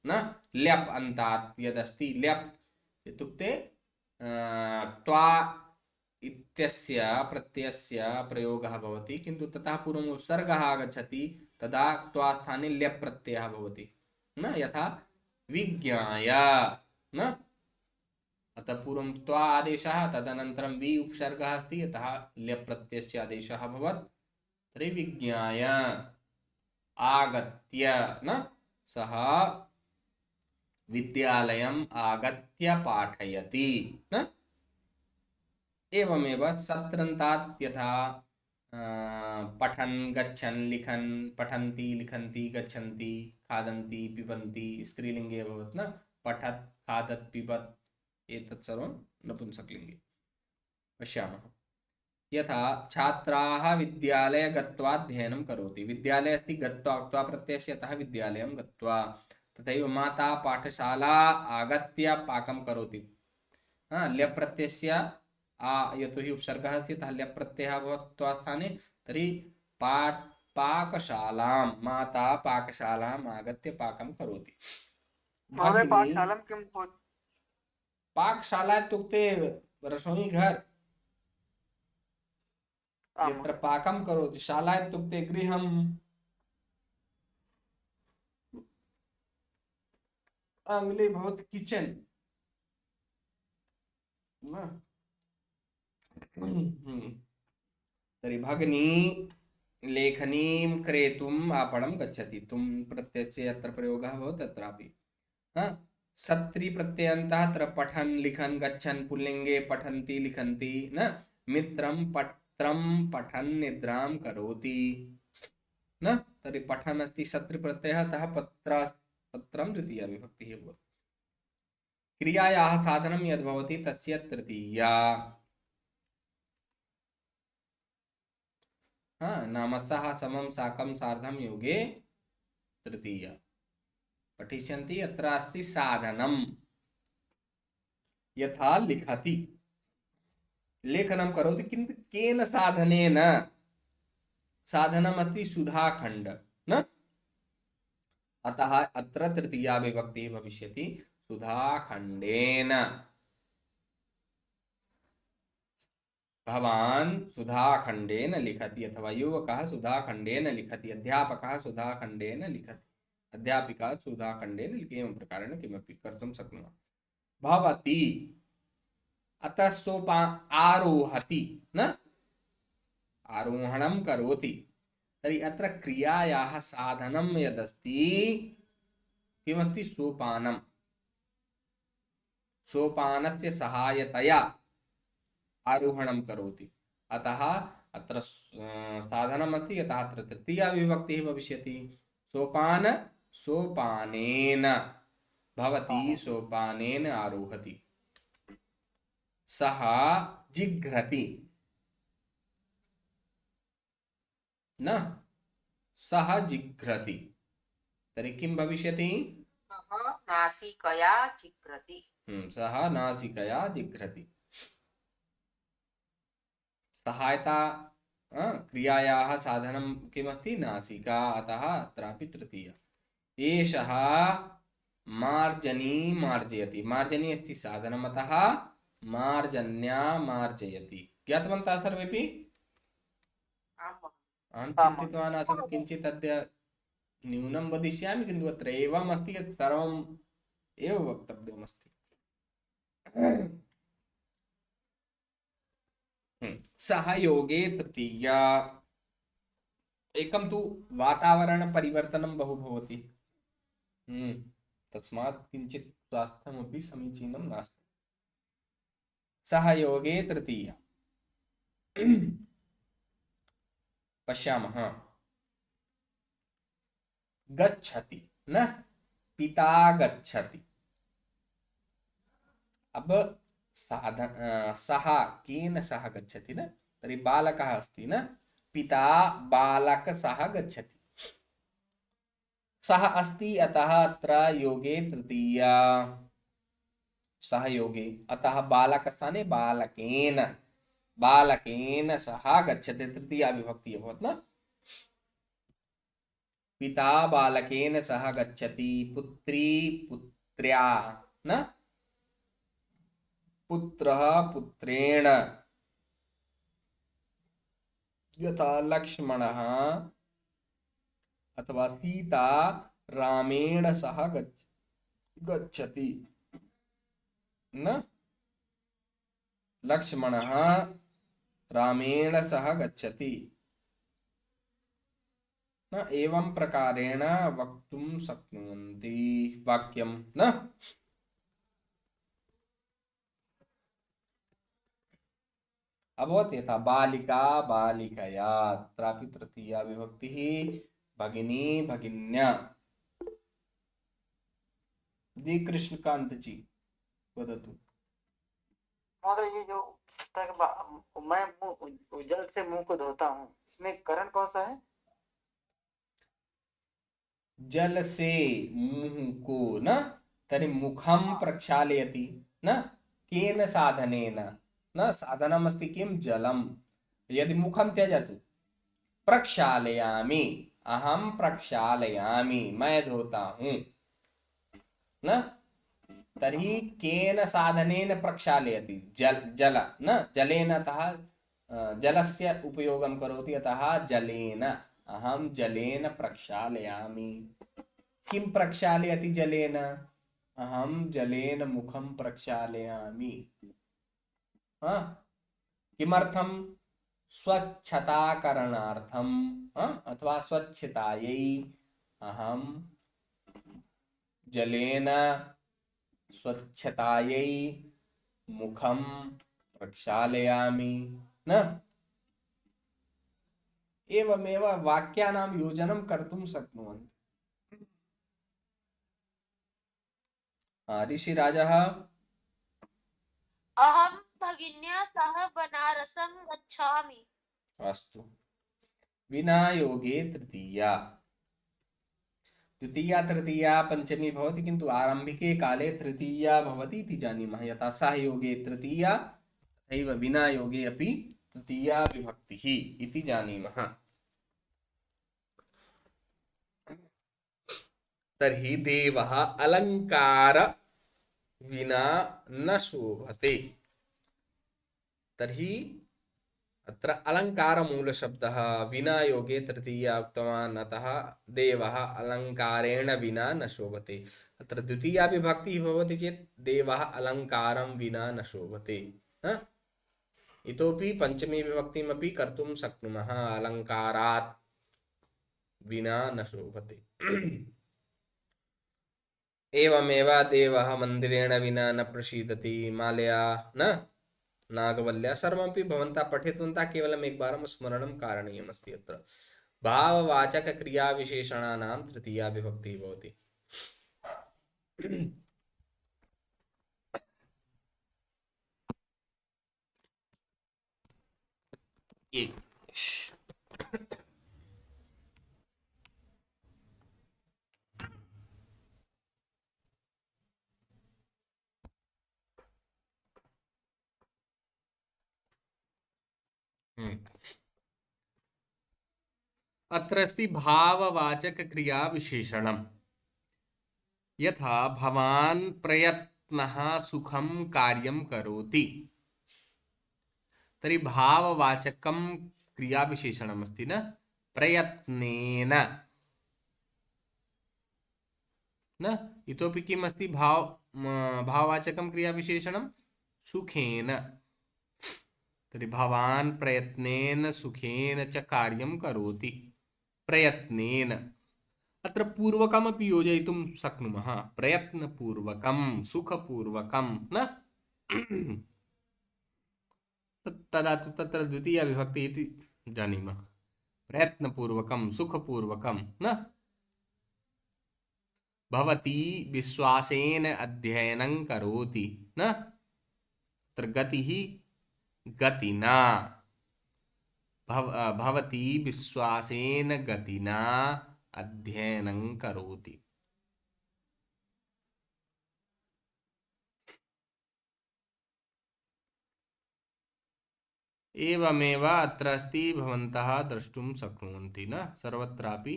न, ल्यप् अन्तात् यदस्ति, ल्यप् इत्युक्ते त्वा इत्यस्य प्रत्ययस्य प्रयोगः भवति, किन्तु ततः पूर्वम् उपसर्गः आगच्छति, तदा त्वा स्थाने ल्यप् प्रत्ययः भवति न, यथा विज्ञाय न, अतः पूर्वं त्वा आदेशः तदनन्तरं वि उपसर्गः अस्ति, यतः ल्यप् प्रत्ययस्य आदेशः अभवत्। तर्हि विज्ञाय आगत्य न, सः विद्यालयम् आगत्य पाठयति न। एवमेव सत्रन्तात् यथा पठन् गच्छन् लिखन्, पठन्ति लिखन्ति गच्छन्ति खादन्ति पिबन्ति, स्त्रीलिङ्गे अभवत् न, पठत् खादत् पिबत्, एतत् सर्वं नपुंसकलिङ्गे। पश्यामः यथा छात्राः विद्यालये गत्वा अध्ययनं करोति, विद्यालये अस्ति गत्वा, क्त्वा प्रत्ययस्य अतः विद्यालयं गत्वा। तथैव माता पाठशाला आगत्य पाकं करोति, ल्यप् प्रत्ययस्य यतोहि उपसर्गः अस्ति अतः ल्यप् प्रत्ययः भवति त्वा स्थाने, तर्हि पाकशालां, माता पाकशालाम् आगत्य पाकं करोति। पाकशाला इत्युक्ते रसोई घर, यत्र पाकं करोति, शाला इत्युक्ते गृहम्, आङ्ग्ले भवति किचन न। तर्हि भगिनी लेखनीं क्रेतुम् आपणं गच्छति, तुम् प्रत्ययस्य यत्र प्रयोगः भवति तत्रापि। सत्री प्रत्ययन्तः अत्र पठन् लिखन् गच्छन् पुल्लिङ्गे पठन्ति लिखन्ति न, मित्रं पत्रं पठन् निद्रां करोति न तर्हि पठन् अस्ति शत्रुप्रत्ययः अतः पत्रं द्वितीया विभक्तिः भवति क्रियायाः साधनं यद् भवति तस्य तृतीया नाम सः समं साकं सार्धं योगे तृतीया पठिष्यन्ति अत्र अस्ति साधनं यथा लिखति लेखनं करोति किन्तु केन साधनेन साधनम् अस्ति सुधाखण्ड न अतः अत्र तृतीया विभक्तिः भविष्यति सुधाखण्डेन भवान् सुधाखण्डेन लिखति अथवा युवकः सुधाखण्डेन लिखति अध्यापकः सुधाखण्डेन लिखति अध्यापिका सुधाखण्डेन लिखति एवं प्रकारेण किमपि कर्तुं शक्नुमः भवति अतः आरोहति न आरोहणं करोति तर्हि अत्र क्रियायाः साधनं यदस्ति किमस्ति सोपानं सोपानस्य सहायतया आरोहणं करोति अतः अत्र साधनमस्ति यतः अत्र तृतीया विभक्तिः भविष्यति सोपान सोपानेन भवति सोपानेन आरोहति सः जिघ्रति न सः जिघ्रति तर्हि किं भविष्यति सः नासिकया जिघ्रति सः नासिकया जिघ्रति सहायता क्रियायाः साधनं किमस्ति नासिका अतः अत्रापि तृतीया एषः मार्जनी मार्जयति मार्जनी अस्ति साधनम् अतः मार्जन्या मार्जयति ज्ञातवन्तः सर्वेपि अहं चिन्तितवान् आसम् किञ्चित् अद्य न्यूनं वदिष्यामि किन्तु अत्र एवम् अस्ति यत् सर्वम् एव वक्तव्यमस्ति सहयोगे तृतीया एकं तु वातावरणपरिवर्तनं बहु भवति तस्मात् किञ्चित् स्वास्थ्यमपि समीचीनं नास्ति सहयोगे तृतीया पश्यामः गच्छति न पिता गच्छति अब सः केन सह गच्छति न तर्हि बालकः अस्ति न पिता बालक सह गच्छति सः अस्ति अतः अत्र योगे तृतीया सह योगे अतः बालकस्थाने बालकेन बालकेन सह गच्छति तृतीया विभक्तिः अभवत् न पिता बालकेन सह गच्छति पुत्री पुत्र्या न पुत्रः पुत्रेण यथा लक्ष्मणः अथवा सीता रामेण सह गच्छति न लक्ष्मणः रामेण सह गच्छति न एवं प्रकारेण वक्तुं शक्नुवन्ति वाक्यं न अभवत् यथा बालिका बालिकया अत्रापि तृतीया विभक्तिः भगिनी भगिन्या जी कृष्णकांत जी वदतु महोदय ये जो मैं जल से मुंह को धोता हूँ इसमें करण कौन सा है जल से मुंह को न तर्हि मुखं प्रक्षालयति न केन साधनेन न साधनमस्ति किं जलम यदि मुखं त्यजतु प्रक्षालयामि अहं प्रक्षालयामि मैं धोता हूँ न तर्हि केन साधनेन प्रक्षालयति जल न जलेन अतः जलस्य उपयोगं करोति अतः जलेन अहं जलेन प्रक्षालयामि किं प्रक्षालयति जलेन अहं जलेन मुखं प्रक्षालयामि किमर्थं स्वच्छताकरणार्थं अथवा स्वच्छतायै अहं जलेन स्वच्छतायै मुखं प्रक्षालयामि न एवमेव वाक्यानां योजनं कर्तुं शक्नुवन्ति। ऋषिराजः अहं भगिन्या सह बनारसं गच्छामि। अस्तु। विना योगे तृतीया, द्वितीया तृतीया पंचमी भवति, किन्तु आरम्भिके काले तृतीया भवति इति जानीमः। यथा सह योगे तृतीया तथैव विना योगे अपि तृतीया विभक्तिः इति जानीमः। तर्हि देवः अलङ्कार विना न शोभते। तर्हि अत्र अलङ्कारमूलशब्दः विना योगे तृतीया उक्तवान्, अतः देवः अलङ्कारेण विना न शोभते। अत्र द्वितीया विभक्तिः भवति चेत् देवः अलङ्कारं विना न शोभते। इतोपि पञ्चमी विभक्तिमपि कर्तुं शक्नुमः, अलङ्कारात् विना न शोभते। एवमेव देवः मन्दिरेण विना न प्रसीदति, मालया न नागवल्या, सर्वमपि भवन्तः पठितवन्तः, केवलम् एकवारं स्मरणं कारणीयमस्ति। अत्र भाववाचक क्रियाविशेषणानां तृतीया विभक्तिः भवति। अत्र अस्ति भाववाचक क्रिया विशेषणम्। यथा भवान् प्रयत्नः सुखं कार्यं करोति, तर्हि भाववाचकं क्रिया विशेषणम् अस्ति न, प्रयत्नेन न। इतोपि किम् अस्ति भाववाचकं क्रिया विशेषणं सुखेन। तर्हि भवान् प्रयत्नेन सुखेन च कार्यं करोति, प्रयत्नेन। अत्र पूर्वकमपि योजयितुं शक्नुमः, प्रयत्नपूर्वकं सुखपूर्वकं न। तदा तु तत्र द्वितीया विभक्ति इति जानीमः, प्रयत्नपूर्वकं सुखपूर्वकं न। भवती विश्वासेन अध्ययनं करोति न, तत्र गतिः गतिना, भवती विश्वासेन गतिना अध्ययनं करोति। एवमेव अत्र अस्ति, भवन्तः द्रष्टुं शक्नुवन्ति न, सर्वत्रापि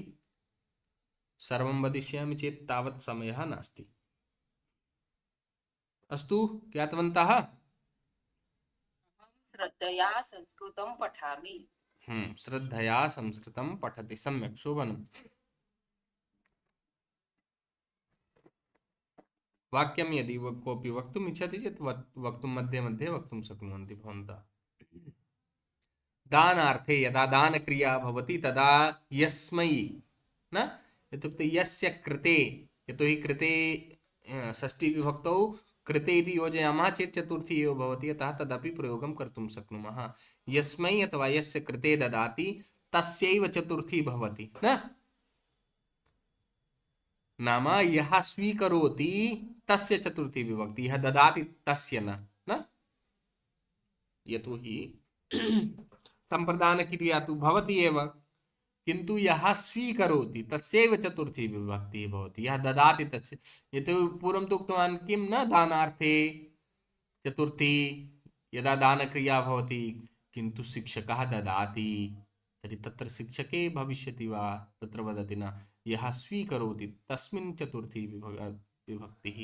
सर्वं वदिष्यामि चेत् तावत् समयः नास्ति। अस्तु, ज्ञातवन्तः? श्रद्धया संस्कृतं पठामि। श्रद्धया संस्कृतं पठति, सम्यक्, शोभनम्। वाक्यं यदि कोऽपि वक्तुम् इच्छति चेत् वक्तुं मध्ये मध्ये वक्तुं शक्नुवन्ति भवन्तः। दानार्थे यदा दानक्रिया भवति तदा यस्मै न, इत्युक्ते यस्य कृते, यतोहि कृते षष्ठी विभक्तौ कृते इति योजयामः चेत् चतुर्थी एव भवति, अतः तदपि प्रयोगं कर्तुं शक्नुमः। यस्मै अथवा यस्य कृते ददाति तस्यैव चतुर्थी भवति न, नाम यः स्वीकरोति तस्य चतुर्थी विभक्ति, यः ददाति तस्य न। यतोहि संप्रदानक्रिया तु भवति एव, किन्तु यः स्वीकरोति तस्यैव चतुर्थी विभक्तिः भवति, यः ददाति तस्य। यतो पूर्वं तु उक्तवान् किं न, दानार्थे चतुर्थी यदा दानक्रिया भवति, किन्तु शिक्षकः ददाति, तर्हि तत्र शिक्षके भविष्यति वा, तत्र वदति न, यः स्वीकरोति तस्मिन् चतुर्थी विभक्तिः।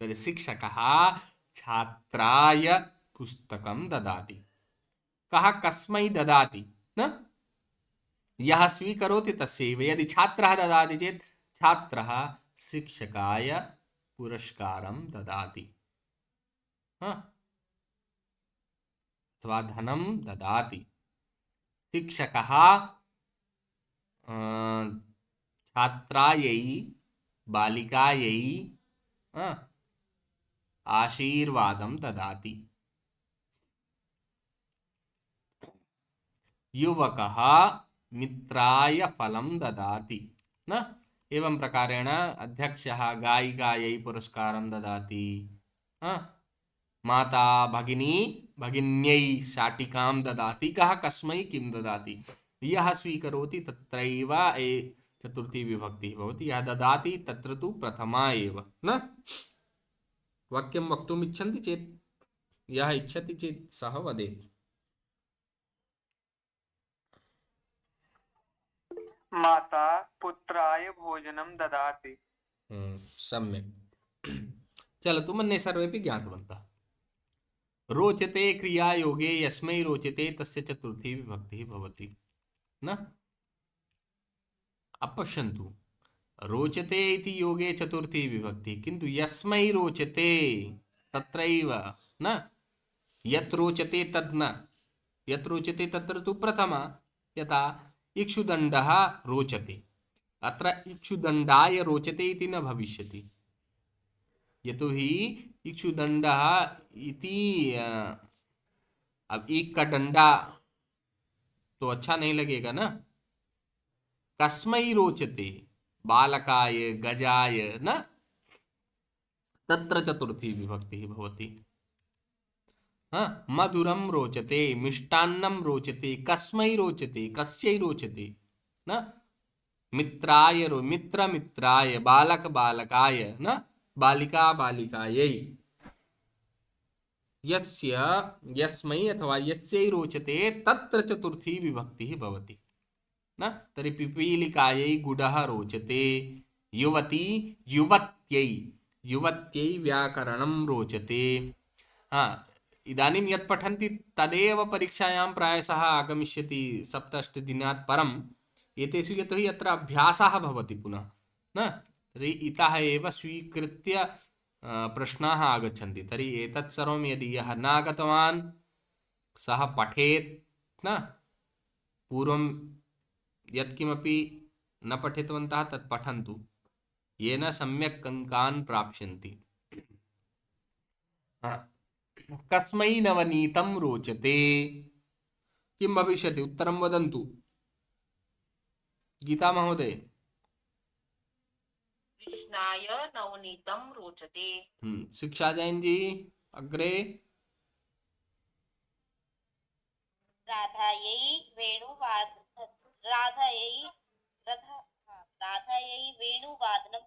तर्हि शिक्षकः छात्राय पुस्तकं ददाति। कः कस्मै ददाति न, यः स्वीकरोति तस्यैव। यदि छात्रः ददाति चेत् छात्रः शिक्षकाय पुरस्कारं ददाति, अथवा धनं ददाति। शिक्षकः छात्रायै बालिकायै आशीर्वादं ददाति। युवकः मित्राय फलं ददाति न एवं प्रकारेण अध्यक्षः गायिकायै पुरस्कारं ददाति माता भगिनी भगिन्यै शाटिकां ददाति कः कस्मै किं ददाति यः स्वीकरोति तत्रैव चतुर्थी विभक्तिः भवति यः ददाति तत्र तु प्रथमा एव न वाक्यं वक्तुम् इच्छन्ति चेत् यः इच्छति चेत् सः वदेत् माता पुत्राय भोजनं ददाति। सम्यक् चलतु मन्ये सर्वेपि ज्ञातवन्तः रोचते क्रियायोगे यस्मै रोचते तस्य चतुर्थी विभक्तिः भवति न अपश्यन्तु रोचते इति योगे चतुर्थी विभक्ति किन्तु यस्मै रोचते तत्रैव न यत् रोचते तद् न यत् रोचते तत्र तु प्रथमा यथा इक्षुदण्डः रोचते अत्र इक्षुदण्डाय रोचते इति न भविष्यति यतोहि इक्षुदण्डः इति अब ईख का डंडा तो अच्छा नहीं लगेगा ना कस्मै रोचते बालकाय गजाय न तत्र चतुर्थी विभक्तिः भवति मधुरं रोचते मिष्टान्नं रोचते कस्मै रोचते कस्यै रोचते न मित्राय मित्राय बालक बालकाय न बालिका बालिकायै यस्य यस्मै अथवा यस्यै रोचते तत्र चतुर्थी विभक्तिः भवति न तर्हि पिपीलिकायै गुडः रोचते युवती युवत्यै व्याकरणं रोचते इदानीं यत् पठन्ति तदेव परीक्षायां प्रायशः आगमिष्यति 7-8 दिनात् परम् एतेषु यतोहि अत्र अभ्यासः भवति पुनः न तर्हि इतः एव स्वीकृत्य प्रश्नाः आगच्छन्ति तर्हि एतत् सर्वं यदि यः नागतवान् सः पठेत् न पूर्वं यत्किमपि न पठितवन्तः तत् पठन्तु येन सम्यक् अङ्कान् प्राप्स्यन्ति कस्मै नवनीतं रोचते किं भविष्यति उत्तरं वदन्तु गीता महोदय कृष्णाय नवनीतं रोचते शिक्षा जैन जी अग्रे राधायै वेणुवादनं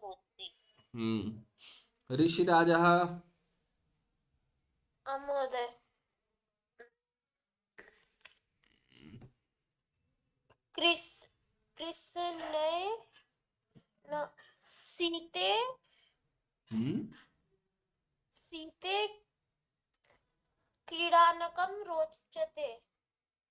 रोचते ऋषिराजः महोदय कृष्णे सीते क्रीडानकं रोचते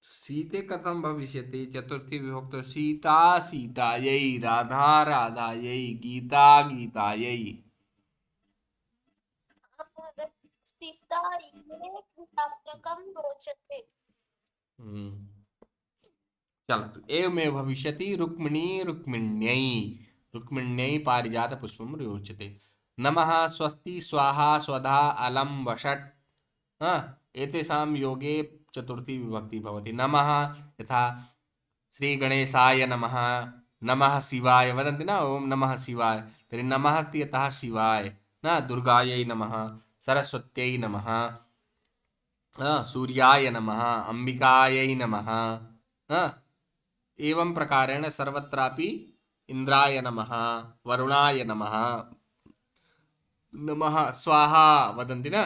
सीते कथं भविष्यति चतुर्थी विभक्तो सीता सीतायै राधा राधायै गीता गीतायै सीतायै क्रीडानकं रोचते चलतु एवमेव भविष्यति रुक्मिणी रुक्मिण्यै पारिजातपुष्पं रोचते नमः स्वस्ति स्वाहा स्वधा अलम वषट् एतेषां योगे चतुर्थी विभक्ति भवति नमः यथा श्री गणेशाय नमः नमः शिवाय वदन्ति न ओम नमः शिवाय तर्हि नमः इत्यतः शिवाय न दुर्गायै नमः सरस्वत्यै नमः सूर्याय नमः अंबिकायै नमः एवं प्रकारेण सर्वत्रापि इन्द्राय नमः वरुणाय नमः नमः स्वाहा वदन्ति न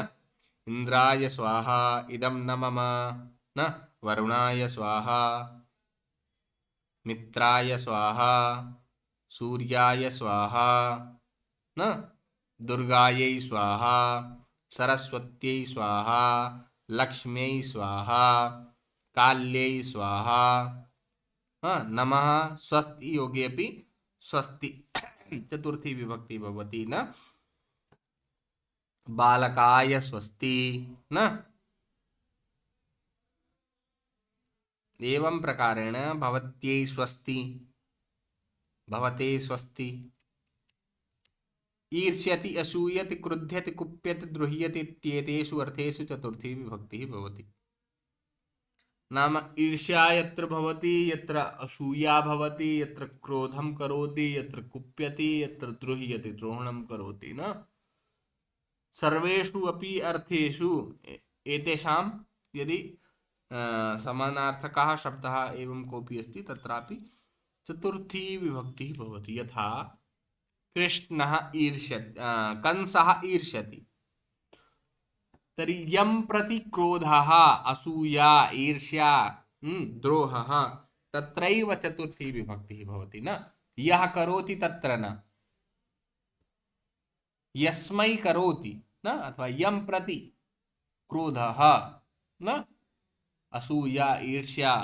इन्द्राय स्वाहा इदं न मम न वरुणाय स्वाहा मित्राय स्वाहा सूर्याय स्वाहा न दुर्गायै स्वाहा सरस्वत्यै स्वाहा लक्ष्म्यै स्वाहा काल्यै स्वाहा नमः स्वस्ति योगे अपि स्वस्ति चतुर्थी विभक्ति भवति न बालकाय स्वस्ति न एवं प्रकारेण भवत्यै स्वस्ति भवते स्वस्ति ईर्ष्यति असूयति क्रुध्यति कुप्यति द्रुह्यति इत्येतेषु अर्थेषु चतुर्थी विभक्तिः भवति नाम ईर्ष्या यत्र भवति, यत्र असूया भवति, यत्र क्रोधं करोति, यत्र कुप्यति, यत्र द्रोह्यति, द्रोहणं करोति न। सर्वेषु अपि अर्थेषु एतेषां यदि समानार्थकः शब्दः एवं कोऽपि अस्ति तत्रापि चतुर्थी विभक्तिः भवति। यथा कृष्णः ईर्ष्यति, कंसः ईर्ष्यति, तर्हि यं प्रति क्रोधः, असूया, ईर्ष्या, द्रोहः, तत्रैव चतुर्थी विभक्तिः भवति न। यः करोति तत्र न, यस्मै करोति न, अथवा यं प्रति क्रोधः न, असूया, ईर्ष्या,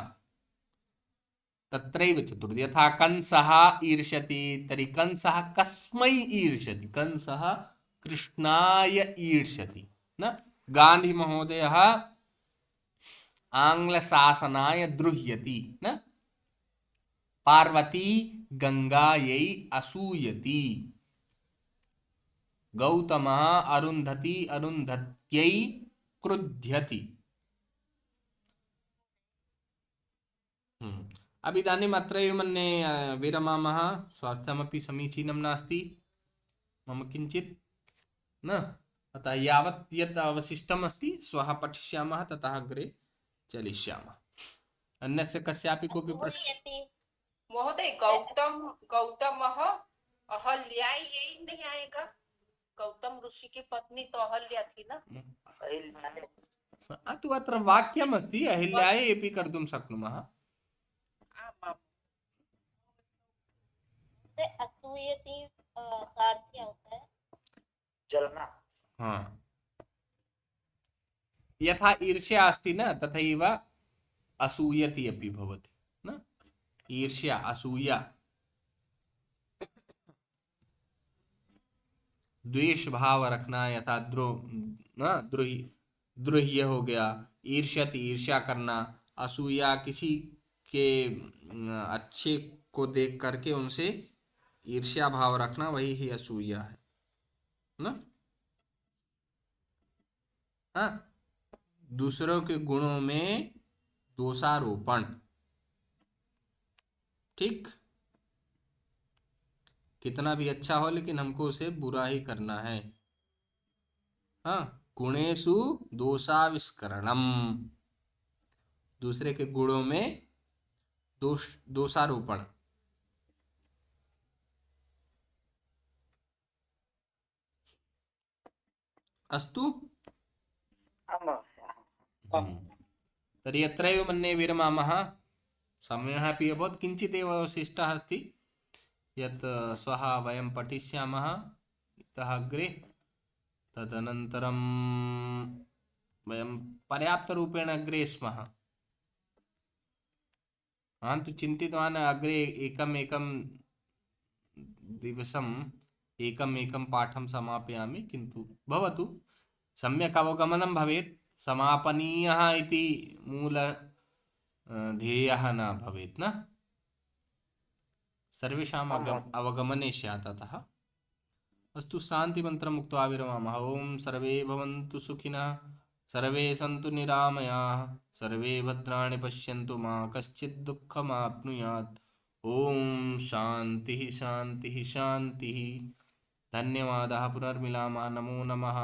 तत्रैव चतुर्थी। यथा कंसः ईर्ष्यति, तर्हि कंसः कस्मै ईर्ष्यति? कंसः कृष्णाय ईर्ष्यति न। गांधी महोदयः आंग्लशासनाय द्रुह्यति न। पार्वती गंगायै असूयति, गौतमः अरुन्धत्यै क्रुध्यति। अब इदानीम् अत्रैव मन्ये विरमामः। स्वास्थ्यमपि समीचीनं नास्ति मम किञ्चित् न, अतः यावत् यत् अवशिष्टम् अस्ति श्वः पठिष्यामः, ततः अग्रे चलिष्यामः। अन्यस्य कस्यापि कोऽपि प्रश्नः? महोदय, गौतमः अहल्यायै नहीं आएगा? गौतम ऋषि की पत्नी तो अहल्या थी ना। तु अत्र वाक्यमस्ति, अहिल्यायै अपि कर्तुं शक्नुमः। असूयति का अर्थ क्या होता है? जलना। हाँ, यथा ईर्ष्या अस्ति न, तथैव असूयति अपि भवति न। ईर्ष्या, असूया, द्वेष भाव रखना, यथा द्रोह्य हो गया। ईर्ष्यति, ईर्ष्या करना। असूया, किसी के अच्छे को देख करके उनसे ईर्ष्या भाव रखना, वही ही असूया है ना। हाँ, दूसरों के गुणों में दोषारोपण, ठीक, कितना भी अच्छा हो लेकिन हमको उसे बुरा ही करना है। हाँ, गुणेषु दोषाविष्करणम, दूसरे के गुणों में दोषारोपण। अस्तु, तर्हि अत्रैव मन्ये विरमामः। समयः अपि अभवत्, किञ्चिदेव अवशिष्टः अस्ति, यत् श्वः वयं पठिष्यामः इतः अग्रे। तदनन्तरं वयं पर्याप्तरूपेण अग्रे स्मः। अहं तु चिन्तितवान् अग्रे एकम् दिवसम् एकं पाठं समापयामि, किन्तु भवतु, सम्यक् अवगमनं भवेत्। समापनीयः इति मूल ध्येयः न भवेत् न, सर्वेषाम् अवगमने स्यात्। अतः अस्तु, शान्तिमन्त्रम् उक्त्वा विरमामः। ओम सर्वे भवन्तु सुखिनः, सर्वे सन्तु निरामयाः, सर्वे भद्राणि पश्यन्तु, मा कश्चित् दुःखमाप्नुयात्। ओम शान्तिः शान्तिः शान्तिः। धन्यवादः। पुनर्मिलामः। नमो नमः।